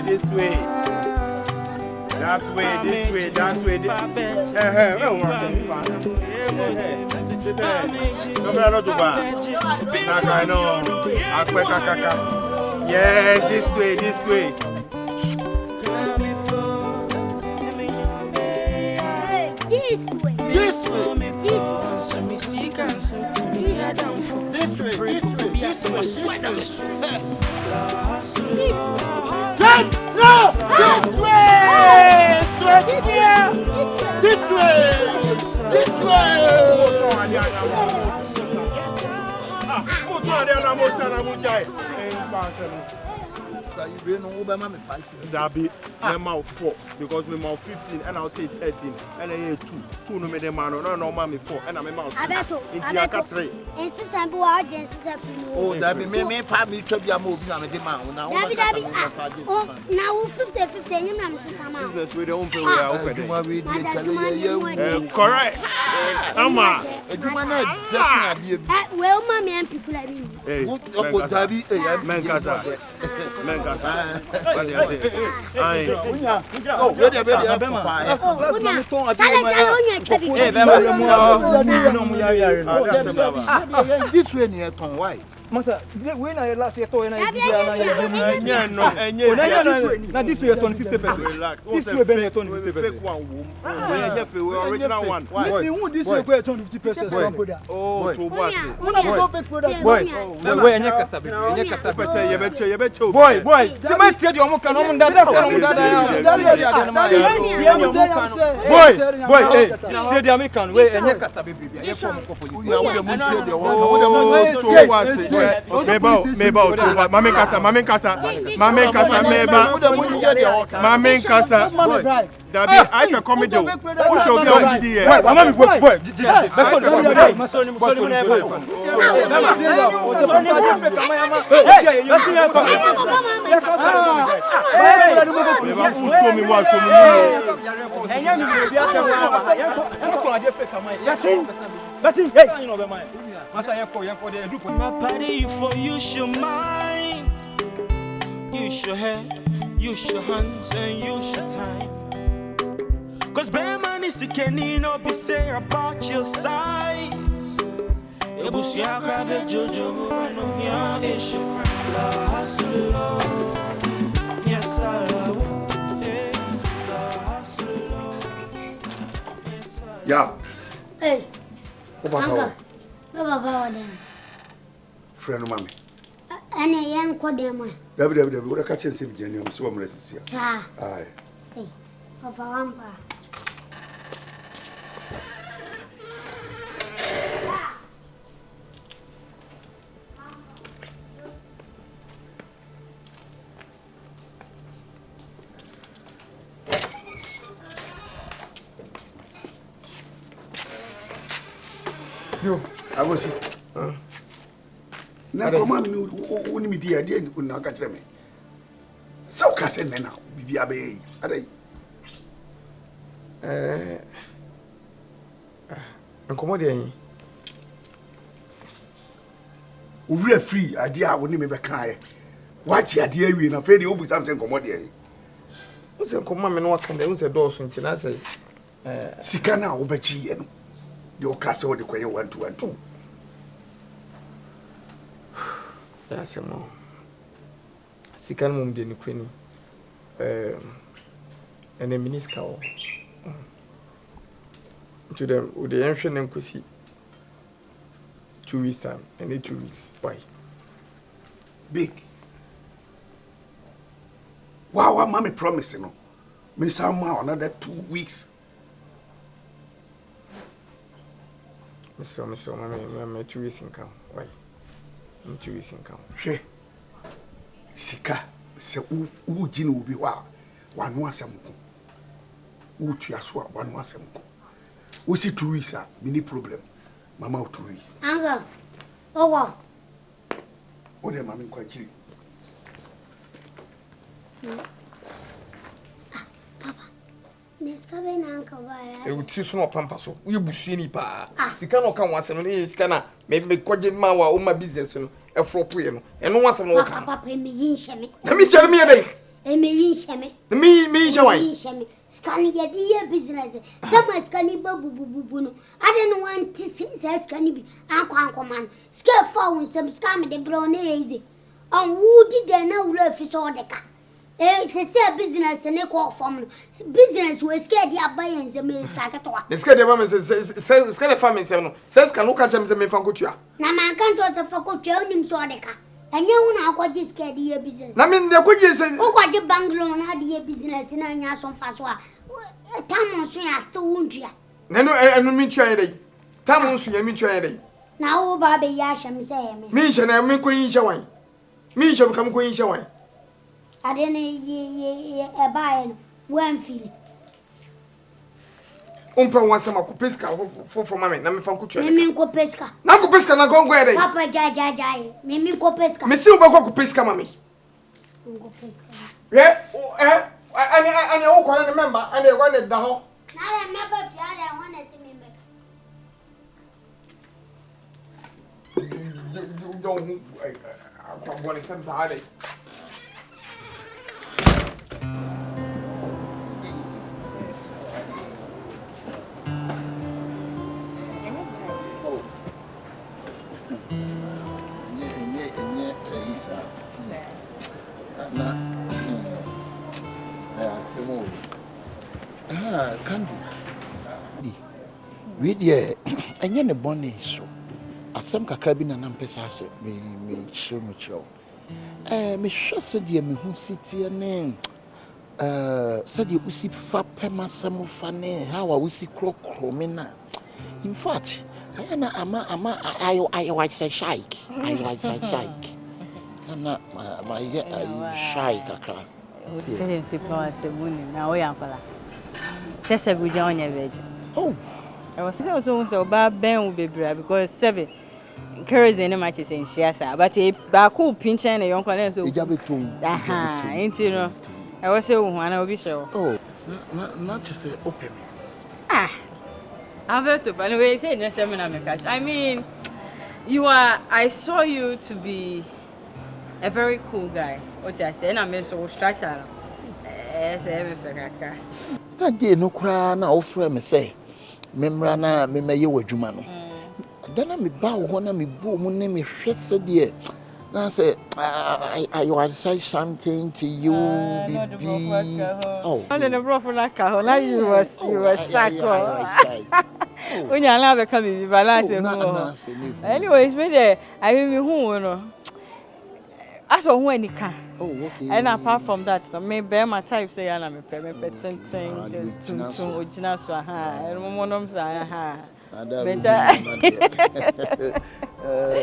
This way. That way. Yeah, this way. You know Obama me fancy. Dabi, I'm out 4 because me out 15 and I'll say 13 and I 2 no me dem man no me 4 and I'm out. Into aka 3. Ensi sambu wa agency se fi. Oh, dabi me pa me twa bia ma obi na me dem man na wo. Dabi. Na wo 50 nyem na me sisama. Business we dey own pay we are open. We dey chale Correct. Ama. Eduma na desi adie bi. We o ma me people like me. Hey, dabi men kasa. This way near Tom, why? Masa, when I last year, I this way 50%. Relax. This way ben 50%. Fake one. We original one. Why? This way 50%. Oh, to boy. Boy, anya kasa be. Boy. Se ma tie de omo kan omo dada se omo dada. Boy, tie de American we anya kasa be bibia. Ye form ko police. Meba, Mame Casa, Dabi, I say come do. Who show me on the here? Mama me boy. My party you for use your mind, use your head, use your hands and use your time. Cause bear man is can no be say about your size. Ebus ya krabe jojo no ya issue la hustle. Yes I love. La hustle. Yeah. Hey. Oba. Baba dem. Friend mama. Ane yen ko dem. Dabi. Wo da ka chen se bi jani am so amre sisia. Sa. Ai. Hey. Papa wampa. Yo, I was na koma mi woni mi dia dia ni na ka kire me. Sa o ka se na bibia be yi. Adai. Nkomo de yin. Owura free ade a woni me be kan wa chi ade awie na fe de obu something nkomo de yin. Wo se nkomo me no wa kan de wo se do so nti na se sika na wo be chi ye no. De o ka se wo de koye 1 Yes, mo. Sika no mum de ni kwani. Ene miniska o. To them, would the ancient and could 2 weeks time, and 2 weeks. Why? Big. Wow, mommy promising no. Me somehow another 2 weeks. Mr. Mamma, 2 weeks income. Why? 2 weeks income. She Sika, se u jini ubi wa, wanu asemko. U tuyaswa, wanu asemko. We see 2 weeks, mini problem. Mama of 2 weeks. Uncle. Oh, wow. Oh, the mammy quite cheap. Papa. Miss Cabin, Uncle. It would see no pampaso. You bushini pa. Sikano can once a minute, scanner. Maybe cogent mawa or my business. A floor poem. And once a more. Papa, pay me in Shemmy. Let me tell me a day. Me in Shemmy. Me, Shemmy. Scanning your dear business. Thomas Canny Babu. I don't want to see, says Canny. Uncle man. Scare forward some scam the brown easy. On woody then no rough is all the car. It's a business and a call from business who is scared your buyings and means Kakatoa. The scared woman says, scared family says, can look at them and make a Now, my country was a faculty him so the car. And you know what is scared your business. I mean, the good is what your bungalow had your business in a yason faswa. Tamon swing as to wound you. No, and meet you a day. Tamon swing, meet you a day. Now, Baby Yasham say me. Shall I make Queen Shaway? Me shall become Queen Shaway. I didn't buy one feel. Umpa wants some pesca for mammy, Nami Fancucha. Mimiko pesca. Naco pesca, na go where Papa Jai, Mimiko pesca. Messi Bako pesca, mammy. Yeah, and you all can remember, and they wanted the whole. Now I remember if I want to see me. You don't want to send Saturday. Candy. We dear, and yen a bonnet so. As some cacabin and ampesas me show me show. Me sure said ye me who sit your name. Said you see fat pema some funny, how I will see croak cromina. In fact, I watch a shike. I watch a shike. I'm not my shy cacra. Tell him to power some money now. We are for just a good on your veg. Oh, I was also about Ben will be brave because 7 carries in the matches in Shiasa, but a baku pinch and a young colonel. So, aha, ain't you know? I was so one, I'll be sure. Oh, not to say open. Ah, I'm very tough. Anyway, say no seminar. I mean, I saw you to be a very cool guy. What I say, and I'm so structured. I did no cry now, friend, say. Membrana, me may you were Jumano. Then I me bow one of me boom, name me shit, said dear. Now say, I want to say something to you, baby. Oh, I didn't brought for that car. Now you were shackle. When you're not coming, balance. Anyways, maybe I mean, who know. As for when he can. Oh, okay. And apart from that, maybe my type say I'm a petting to original swaha. And one of them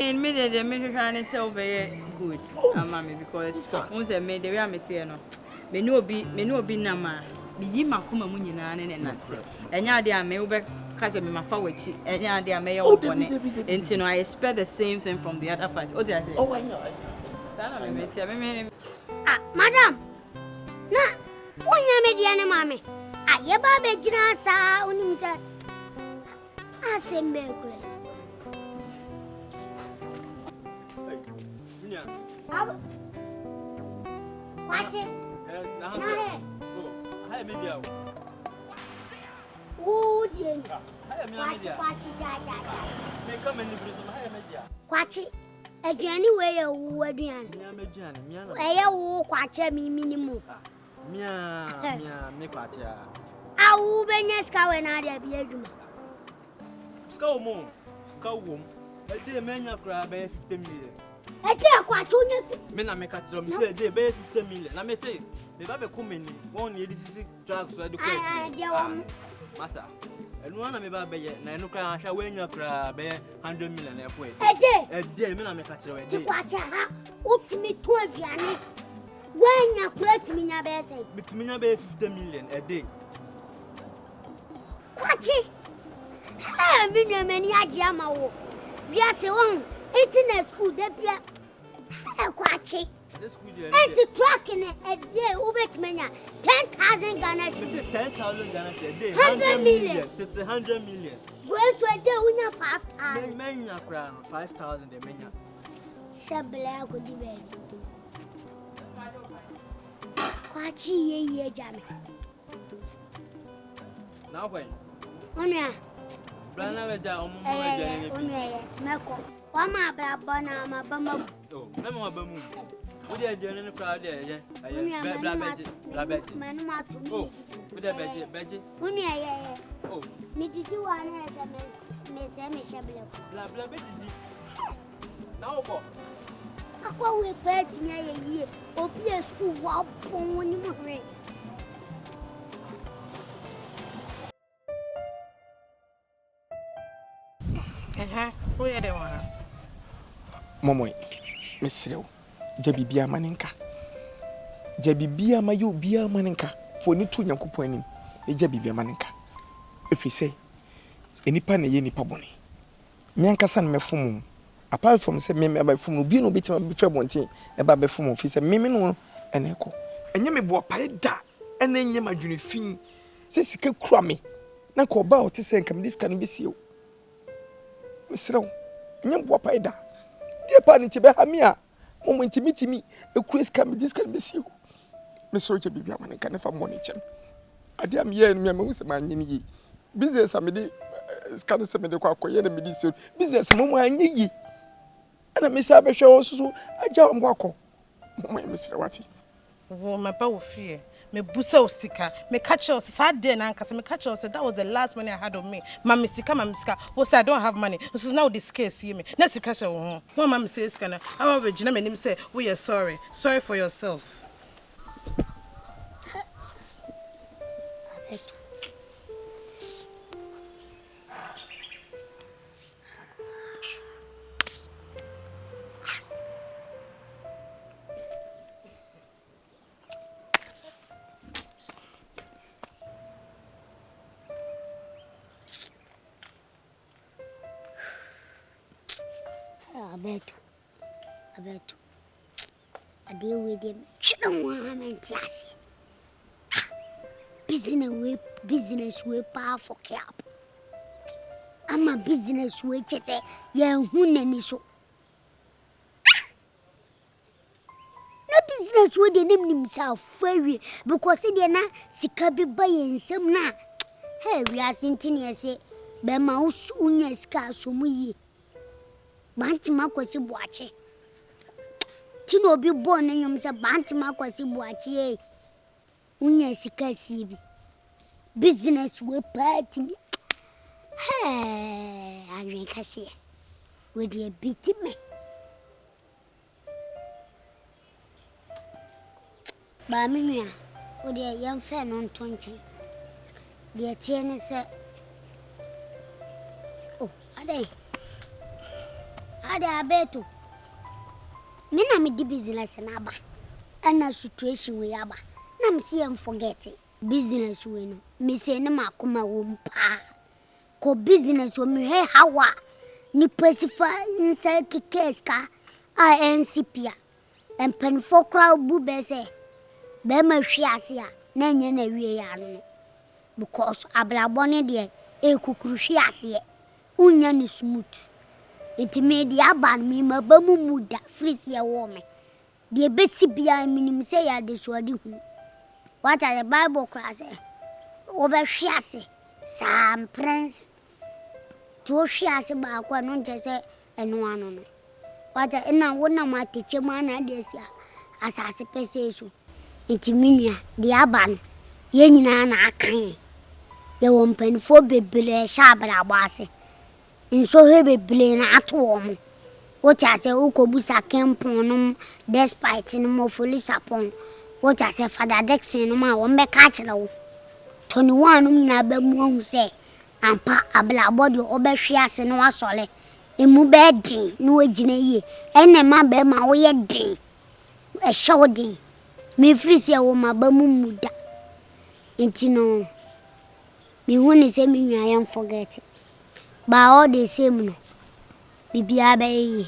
in me, the American is so very good, mammy, because once I made the Ramitiano. May no be Nama, be Yimakuma Munina and Nancy. And yard I may be cousin my forward, and yard I may own it. And you know, I expect the same thing from the other part. Oh, I say, oh, I know. Madam, na, when you made the enemy, I have a ginasa, unimsa. I say, Mercury. Watch it. Hi, media. Oh, dear. Watch it. Anyway, a wedding. I will watch me minimum. Mia, I will be a scow and I be a room. Scow moon, scow womb. I did a man of grab 50 million. I can't watch you. Men I make a drum, say they pay 50 million. I may say, they have a coming, only this is drugs to educate. Massa. And one of my baby, and look at how when you cry, 100 million a day, men I make a trade. Watch up to me 12 years. When you put me in a best, between 50 million a day. Watch it. me no many ajama wo. We are saying internet school that we are quachi. And to track in a day over to mania 10,000 Ghana. 10,000 Ghana a day. 100 million. 100 million. Where's where they win 5,000? Mania crown 5,000 the mania. Shabla could be ready. Quachi ye jammy. Now when? Onya. Brana with that on Meko. Wama Brabana, my bama. Oh, Mamma Bamu. What are you doing in the crowd there? Blabbet. Manuma to me. Oh, with a budget. Onya. Oh, me did you want to Miss Emmy Shabla? Blabbet. Now, Aqua will bet me a year. Or be a school walk when you ring. Who are the one? Momoy, Miss Cyril, Jabibia Maninka. Jabibia Mayu Bia Maninka, for ni two young couponing, a Jabibia Maninka. If we say, any pan a yenny paboni. Mianka san me fumu. Apart from say, me by fumu, be no bit of Febonti, about the fumu, if he said, Mimino and echo. And you may bo paida, and then you my junior fin. Says you can crummy. Now call about to say, come this can be sealed. Miss Row, Nyambo paida. Dear parent, Tibehamia, moment to meet me, a Chris can be this can be you. Miss Roger Bibiaman can never monitor. I damn ye and me, man, ye. Business, I made scan some of the quack, business, a moment, ye. And I miss Abisha also, I jam wako. My Mr. Watty. Oh, my power fear. Me busa osika, me catch us sad day na nkasa me catch us that was the last money I had on me. Mama sika, was I don't have money. This is now this case see me. Next catch ho. One mama says kana, how we gina me nim say, we are sorry. Sorry for yourself. I bet. I deal with him. Business way powerful cap. I'm a business way chese young hunani so. No business way they name himself very because they na sikabi buy and some na. Hey, we are sinting here say be mouse unya ska so mu yi. Banti makwasi buache. Tino bi born in yum say banti makwasi buache. Unya sika sibi. Business we party me. Hey, I drink a see. Would you beat me? Bamia, would you young fan on 20? The attorney said, oh, are they? Ada abeto. Me na me di business na aba. Ana situation we aba. Na me see am forget it. Business we no. Me say na makoma wo mpa. Ko business wo me he hawa. Ni pasifa inside kekeska NCP. En pen for crowd bu be say. Be ma hwe ase a na nya na wie ya no. Because ablabone de e kukuru hwe ase. Unya ni smooth. It made the aban me my bamu muda freeze ya woman. The best bia minim say ya deswadi hu. What are the Bible class? Over shiase. Sam prince. To shiase ba kwa no just say eno ano no. What are na wona ma teacher man adesia. Asase pese so. Enti minua the aban ye nyina na akan. Ye wompanfo bebele sha abra boase. Inso hebe blame at home. What I say, Ukobusa Kemponum, despite no more foolish upon. What I say, Father Dexon, no more one back catch low. 21 na bemu say, and pa a black body over shias and no sole. A mu bedding, no agine, and a man be my way ding. A shouting. Me freesia wo ma bamu muda. Intino. Me when is I am forgetting. Ba all the same no. Bibia be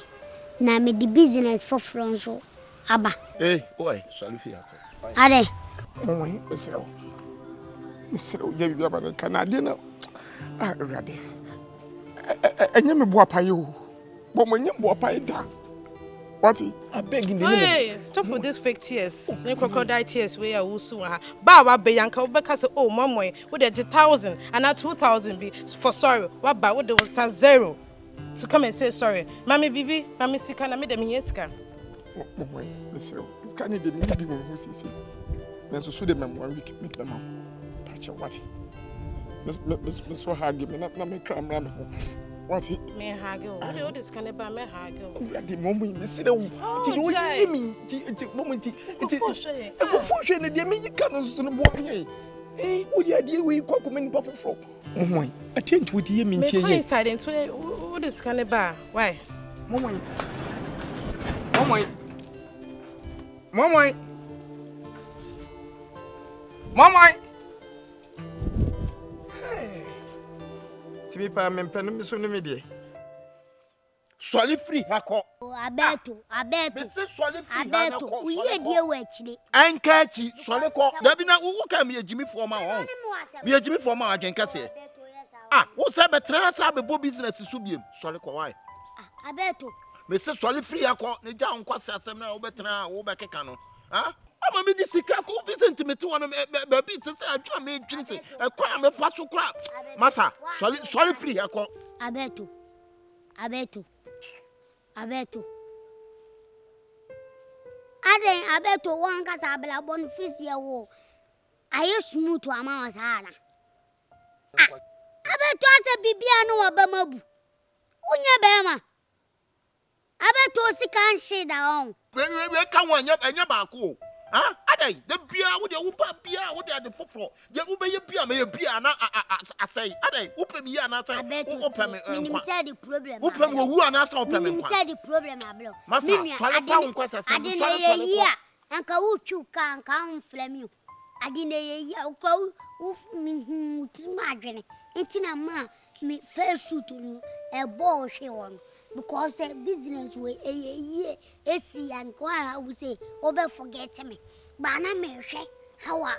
na me the business for so aba. Hey, boy, Salifi ako. Ade. Oh, Mr. Oje bibia ba nka na de na. Ah, Rade. Enye me boa paye o. Bo mo nye boa paye da. What? I beg in the name. Hey, stop with these fake tears. No crocodile tears where you so ba wa be yanka obeka say oh momoy with the 1,000 and now 2,000 be for sorry. What ba with the 0 to come and say sorry. Mami bibi, mami sika na me dem here sika. Momoy, Mr. This can de me di mo ho sisi. Na so de mem 1 week meet them. Patch what? Me so hag me na me kram ram ho. What? Me hagel. What this can ba me hagel. The moment me see them. Ti no yi mi. Ti moment ti. Ti. E go fuhwe na de me yi ka no so no bo ye. Eh, wo dia de we kwa kuma ni pa foforo. Momoy, attention with ye mi ntie ye. Me inside into what this can ba. Why? Momoy. Momoy. Momoy. Momoy. Tibi pa mempe no mi so no me de. Swali free hako. Abeto. Me say swali free hako. We hear dear we chile. Anka chi swali ko. Da bi na wo ka me ejimi fo ma ho. Me ejimi fo ma agen kase. Ah, wo say betra sa be bo business so biem. Swali ko why? Abeto. Me say swali free hako. Ne ja on kwase asem na wo betra wo be keka no. Ah? Ama me di sika ko bi sentiment won ba bi te say adwa me dwini se. E kwa me fa so kra. Masa, swali free hako. Abeto. Ade abeto wan kasa abla bon fisi ya wo. Aye smooth ama wasana. Abeto ase bibia no wabamabu. Unya bema. Abeto sika nshi da on. We kan wanya enya ba ko. Ah, adai, the bia wo de wo pa bia wo de ade foforo. Je wo be ye bia me ye bia na asai. Adai, wo pe mi ya na asai. Wo pe me nkwa. Minim say the problem. Wo pe me wo na asai wo pe me nkwa. Minim say the problem ablo. Masa, swale pa wo nkwa sasa. Swale ko. Anka wo chuka anka unflame. Adine ye ya wo mi adwene. Enti na ma me first shoot no e bo hwe won. Because business way esi anko we say obe forget me but na me hwe how a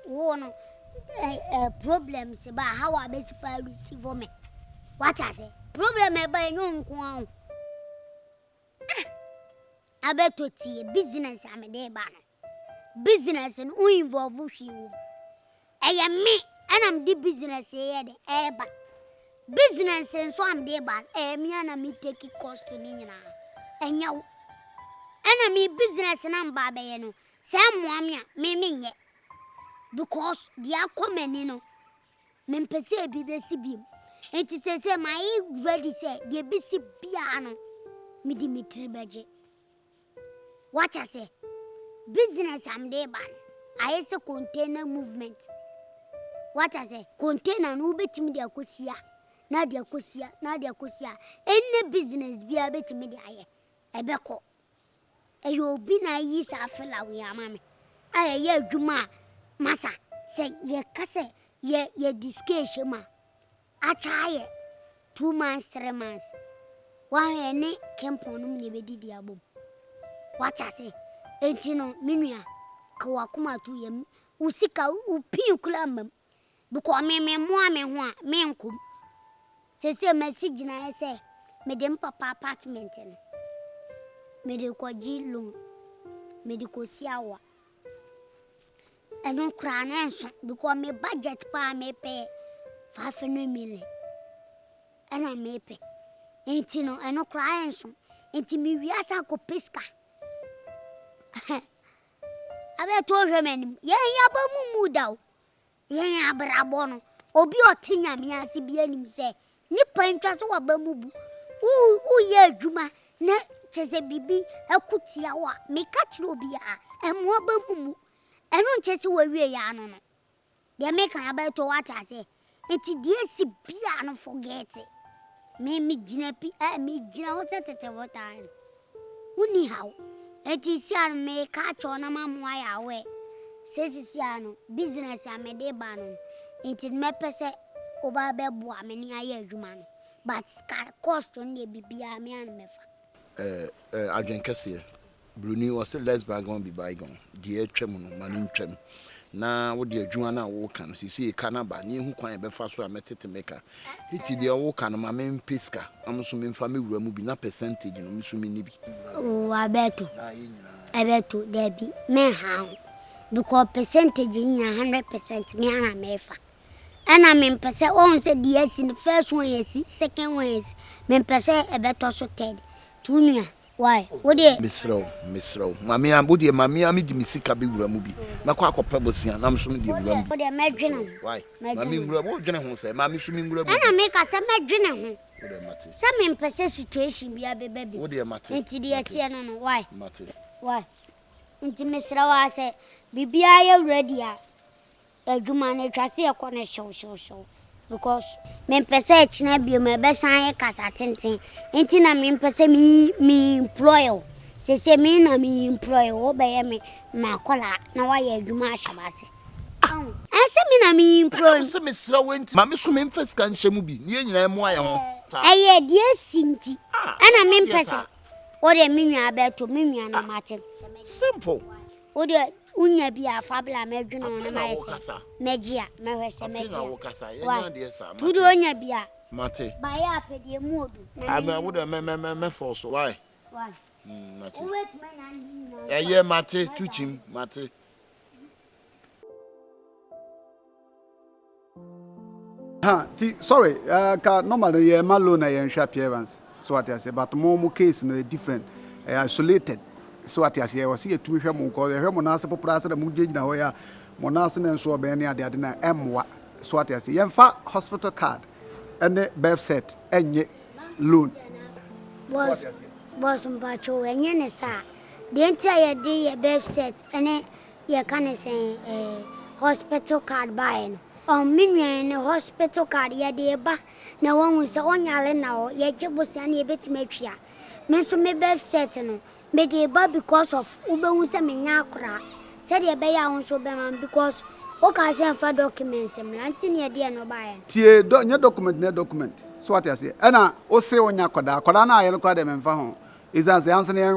wo no problems ba how a be receive me what I say problem e ba enyo nko an abeto tie business amede ba no business no involve hwe wo eye me enam di business ye de e ba business and so am dey bad. Me and me take it cost to ni nyina. Enya wo. Ana me business na mba be ye no. Say moamia me nye. Because the akomani no. Me mpese bi be si bi. Enti say my ready say the be si bia no. Me di mitri beje. What I say? Business am dey bad. I say container movement. What I say? Container no betimi dey akosia. Na dia kosia enne business bia betimi de aye ebeko eyo obi na yi sa afela we amame aye ye adwuma masa se ye kase ye discussion ma achaye 2 months 3 months wa ene kempo no me be didi abom what I say enti no menua ka wakoma tu ye usika upin kula mam because me mo ame ho a me nkom say message na say me dem papa apartment no me de ko loan me de ko siawa eno kra na enso because me budget pa me pay 500 million ena me pay enti no eno kra enso enti me wiasa ko pesca abe to hwe manim ye ya ba mu daw ye ya brabo no obi otinya me ase bi anim say nipa ntwa so waba mubu ye adwuma na chese bibi akutia wa me ka kire obi a emo aba mumu eno chese wa wie ya no de me kan aba to wa cha se enti die si bia no forget me gina pi me gina wo tete wo time uni hawo enti si an me ka cho na mamwa ya we sesi ano business amede ba no enti me pese oba be bo ameni aye adwuma no but cost on the bibia me and mefa. Adwenkese Bruni was a lesbian going be bygone. Dear Tremono, Manin Trem. Now, what dear Juana walk and see Canaba, near who can be fast for a method to make her. It is the walk and my main pisca. I'm assuming family will be not percentage in Missumi. Oh, I bet to Debbie, me how. Because percentage in 100% me and mefa. And I mean, per se, on said yes in the first one, yes, second one is, men per se, a better so Ted. Tunia, why? What dear? Miss Row, Mammy, I'm Body, Mammy, I'm the Missika Big Ramubi. Macquaco Pebbles, and I'm swimming the Ram. What a madrina. Why? Mammy, what general say, Mammy swimming. And I make us a madrina. Some in per se situation be a baby. What dear Matty? Into the Atiana, why? Matty. Why? Into Miss Row, say, Bibia ready. A Jumane Trassi a corner show. Because men perceive na be my best I casa tinting. Ain't na men perceive me employer. Say me na me employer obey me my collar. Now I a Juma Shabase. Oh, and say me na me employer. Some Miss Rowent, Mammy swimming first can shemubi, near Moya. Aye, dear Sinti. And I mean person. What a mimi I bet to Mimi and Martin. Simple. What the Unya be a fabula medjun on my Megia, Marissa Megia. Why? To do Unya be a Mate. by a pedi mood. I would have force. Why? Why? Yeah, Mate, teaching, Mate. Sorry, normally a malone and sharp appearance. So what I say, but more case no different, isolated. So what I say, I was here to him because the Hermonasa Popras and Mujina where Monasan and so Benia they are M1. So what I say, Yamfa hospital card and the birth set and yet loan. Was Patrol and Yenesa. The entire day a birth set and then you can say a hospital card buying. Minion hospital card, ya dear ba. No one was on your now, yet you was any bit metria. Miss me birth set. Made a bar because of Uberwusa Minakra. Said a bay on so because what I send for documents and Antony dear no buy. Tie don't your document. So what I say. Anna, O say on Yakoda, Kodana, I look at them and found. Is as the answer near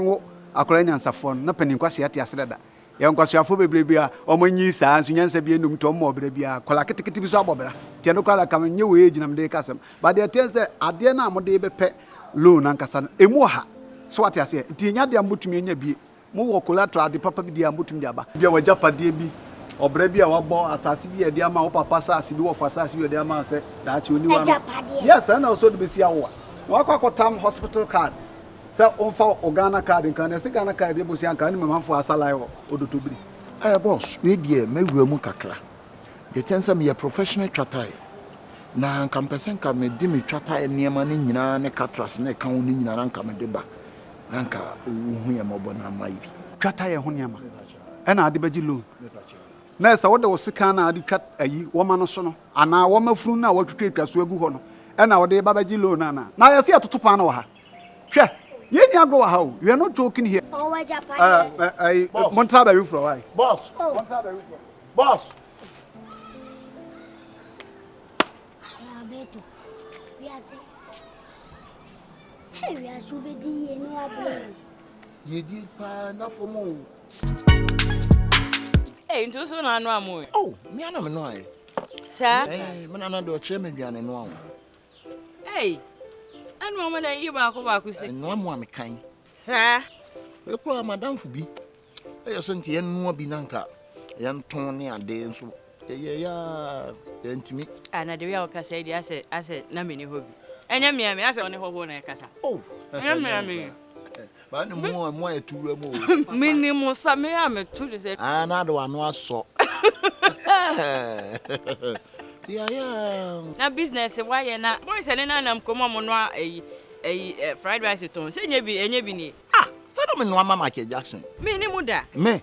a Korean saffron, no penny quasi at Yasada. Young Quasiafu Bibia, or when you say, as you answer be no to more Bibia, Colacativis Bobra, Tianoka come in new age and they custom. But they tell that at the end of the pet loan and Cassan, Emoha. So what I say, Tia de Ambutumia be more collateral the papa be Ambutum Jaba. Be a Japa DB or Brebia or Bo Assassi, a Diama or Papa Sassi or Fasassi, the Diama said that you knew. Yes, and also to be Siawa. Waka Town Hospital card. So on for Organa card in Canada, Sigana card, the Busian can for a salary or to be. Boss, we dear, maybe Mukakra. The tensor me a professional chatai. Na campesen come a dimmy chatai near money in a catras and a county in an uncomedeba. Anka Huyama Bona Maibi. Chatai Hunyama. And I debate loan. Nessa, what was Sikana, I cut a woman or son, and now woman flew now what to take us to a good and our day Babaji Lona. Now I see a Tupanoha. Che, you go how? You are not joking here. Oh, I Montraba you for why? Boss, boss. We are so busy and no blame. You did enough for more. Hey, into so no more. Oh, me and I'm annoyed. Sir, hey, man, I'm not chairman. Hey, and woman, I give back say. No more kind. Sir, we call Madame Fubi. I think you know Binanka. Young Tony and Dane so. Yeah, intimate. And I do your cassette, I said, Namini hobby. And me, I said, only hope on a cassa. Oh, I but no more 2 more. Minimum, some am a 2 days. Another one was so. Yeah. Now, business, why you're not. Boys and I'm come on a fried rice at home. Say, you be any bini. Ah, so don't know Mamma Jackson. Me, no muda. Me.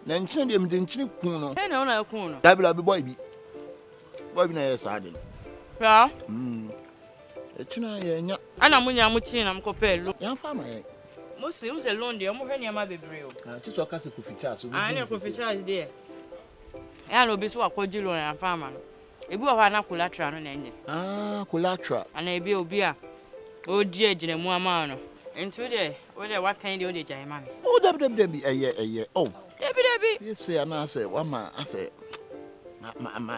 Then send him the chip kuno. I know no kuno. That will be boy be. Boy be na sardine. Yeah. Echina ya. Ana munya muchi na mkopelo. Ya fama ya. Mostly use alone dey omo hwe ne ma bebreo. Tiso aka se koficha so. Ah, ne koficha is there. Ya no be so akogilo na fama no. Ebi wa na collateral no na enye. Ah, collateral. Ana ebi obi a odi agine mu ama no. Into there, what kind of odi jai mami? Oh, debi oh. Debi. You say and I say, "Wama, I say I'm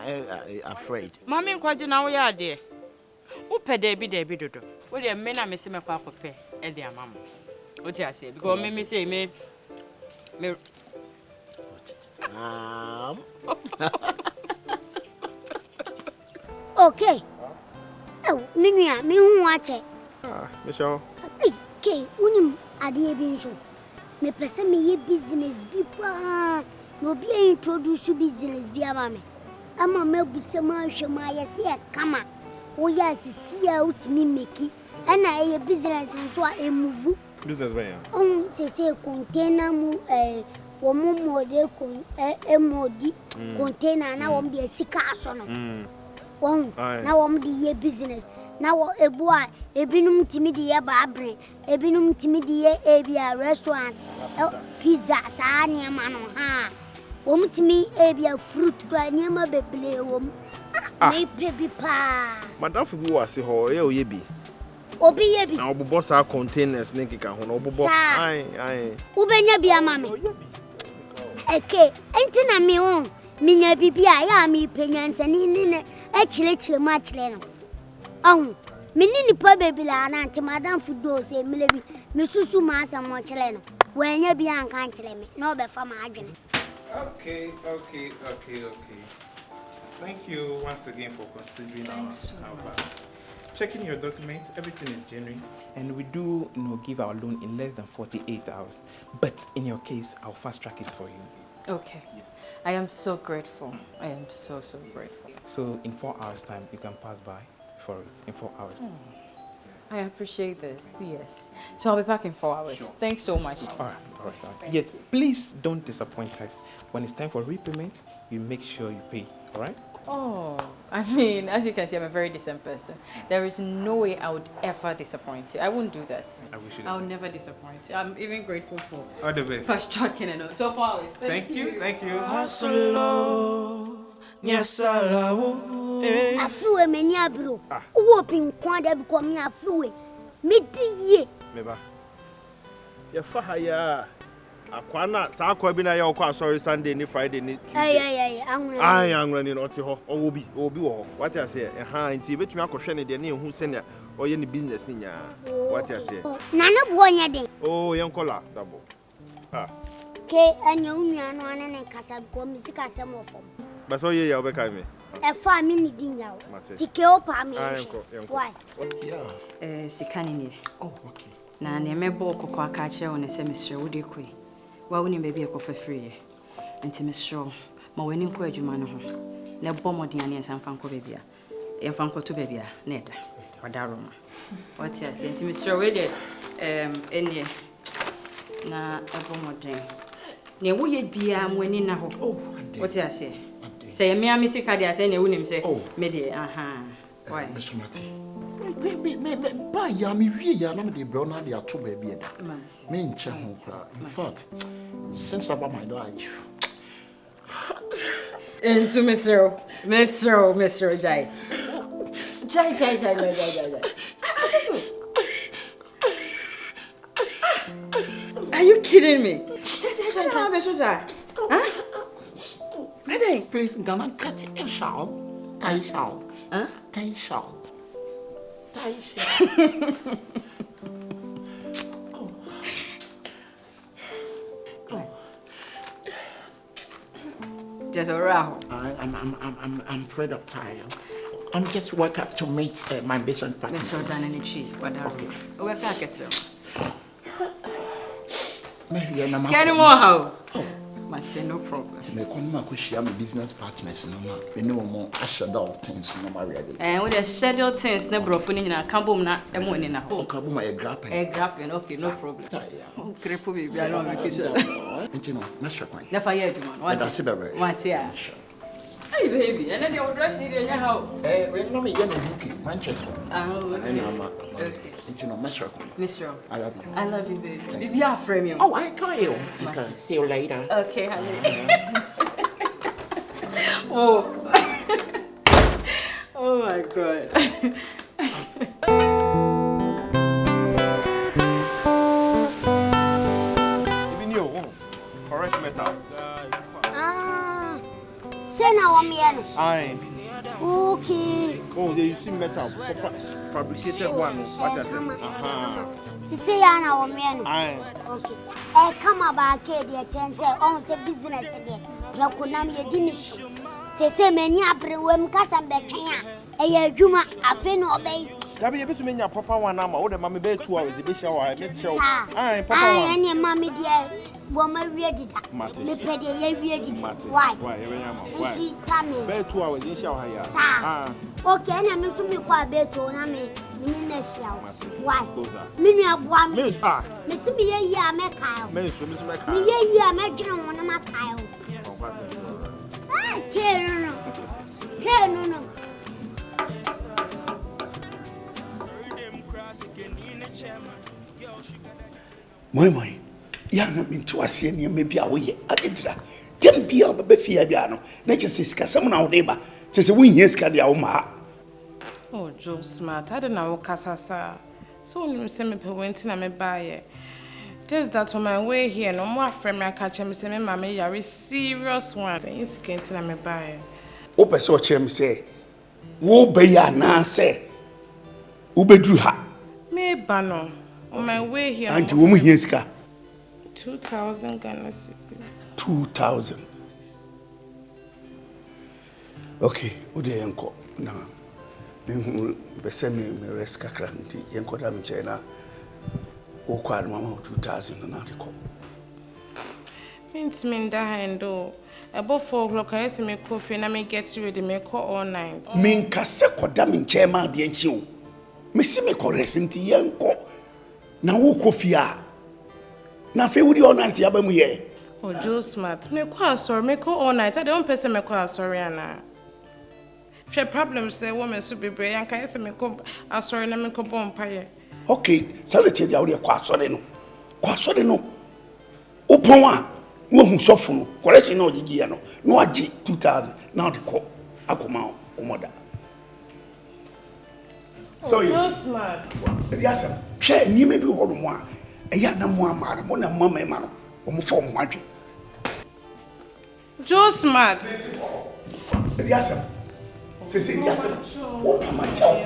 afraid." Mami nkwaje na wo ya de. Wo pe debi dodo. Wo de me na me se me kwa akopɛ e de amam. What you say? Because me say me. Okay. Oh, Minya, me who watch it. Michelle. Okay, unim ade bi nso. Me pese me ye business bi pa. No be introduce business bi ama me. Ama me busema hwema ye se e kama. Wo ya sisi a utimi meki. Ana ye business nso a emove. Business by ya. Se container mu wo mu mode kon modi container na wo de sika aso no. Na wo de ye business. Na wo ebu a ebinum timi de ye ba abre, ebinum timi de ye ebia restaurant, pizza sa niam no ha. Wo mtimi ebia fruit kra niam beble wo. Me pebi pa. Madam fu bi wase ho ye oye bi. Obi ye bi. Na obobo sa containers ne kika ho na obobo. Ai. Wo benya bi ama me. Eke, enti na me ho. Minya bibia ya mi penyansa ni ne chire ma chire no. Minini pa baby la na anti madam fudo se milebi me susu ma asa mo chire no wanya bi an kan chire me na obefa ma adwene. Okay. Thank you once again for considering our part. Checking your documents, everything is genuine, and we do give our loan in less than 48 hours. But in your case, I'll fast track it for you. Okay. Yes. I am so grateful. I am so grateful. So in 4 hours' time, you can pass by for it in 4 hours. I appreciate this. Yes. So I'll be back in 4 hours. Sure. Thanks so much. All right. Yes. Please don't disappoint us. When it's time for repayment, you make sure you pay. All right? Oh, I mean, as you can see, I'm a very decent person. There is no way I would ever disappoint you. I won't do that. I wish you. I'll never disappoint you. I'm even grateful for all the best. Fast tracking and all. So 4 hours. Thank you. Yes, I love. I flew a many abro. Whooping quanda become me a flew. Mid-ye. Meba. Ya fahaya. Akwana sa akwa bi na ya okwa sorry Sunday ni Friday ni Tuesday. Ai anwura ni oti ho. Obi wo. What you say? Nti betumi akohwe ne de na ehu se na oye ni business ni nya. What you say? Na na bo nya de. Oh, yankola double. Ke anya unua no ane ne kasa ko misika sem ofom. Ba so ye ya obeka me. E fa mi ni dinya wo. Tike opa me. Why? Sikani ni. Oh, okay. Na ne mebo kokko aka kire wo ne se mesre wo de koi. Wa woni baby ekofa free. Enti mesro ma wani nko adwuma no ho. Na bo modin ane sanfa nko baby a. Emfa nko to baby a na eda. Wada roma. What you say? Enti mesro we de enie na ebo modin. Ne wo ye bia mwani na ho. What you say? Say me amisika dia say ne wonim say me de why? Mr. Mati. Ba ya mi wie ya na me de bro na de ato ba bia da. Me nche ho kra. In fact, since about my life. Ensu Mr. Jai. Are you kidding me? Please, Gana, cut it. Shao. Just around. I'm afraid of time. I'm just woke up to meet my business partner. Mr. Dananichi, whatever. Where can I get to? Scanning more how? Mate, no problem. To make one man share my business partners, no more. We know more schedule things, no more ready. And with the schedule things, no broken in a carbon, not a money in a home. Carbon, my grapping. Okay, no problem. Oh, triple baby, I don't make it. And you know, Master Coin. Never yet, man. What, yeah. Hey, baby, and then you'll dress it in your house. We know me, Manchester. Oh, okay. You know, Master I love you. I love you, baby. Be a friend. Oh, I call you. Okay, see you later. Okay, honey. Oh. Oh my God. Even you, correct metal. Say now I'm here. Aye. Okay. Oh, they use metal, fabricated one. What I said. To say now I'm here. Aye. Okay. Come about the attend on the business again. Rakunam Yedinish. Say many apprehend Cassam Betania. A Juma, a fen obey. That be able to make a proper one number. Oh, the mammy bed 2 hours. The show. I make sure. Aye, Papa. I any mammy dear. Woman ready that. Me pedi ready. Why? Why? She coming. Bed 2 hours in shower here. Okay, and I'm assuming you quite better on me. Why? Me abwa me. Miss me ya me Kyle. Me ya me John on my Kyle. No. Moi. Ya na mintu ase ne me bia wo ye. Adedra. Tem bia obebe fia bia no. Na chese sika sem na wo de ba. Chese wo hia sika dia wo ma. Oh, Joe Smart. I don't know Kasasa. So when you say me went in, I'm buy. Just that on my way here, no more friend me catch me say me mama yari serious one. It's getting I'm buy. O pese o chem say, wo be ya na say. Wo bedru ha. Me bano. On my way here. Auntie, wo mu hia sika? 2,000 Ghana cedis. 2,000. Okay, wo de yanko na. Me bese me rest kakra nti yanko da me chena. O kwa mama 2,000 na de ko. Means me da hando. About 4 o'clock I say me coffee na me get ready me call all night. Me nkase koda me chema de nchi o. Me si me correct nti yanko. Na wo coffee a. Na fe wudi all night ya ba mu ye. Oh, Joe Smart. Me call sorry me call all night. I don't person me call sorry ana. She problems the woman so be brave and kai say me call sorry na me call bomb paye. Okay, salute dia wo de kwa sore no. Kwa sore no. Opon a wo hu sofo no. Correction na ogigi ya no. No agi 2,000 na de ko akoma o moda. So Joe Smart. Yes, she ni me bi ho do mo a. Eya na mo amare mo na mama ma no. O mo fo mo adwe. Joe Smart. Yes. Say yes. Opa ma chao.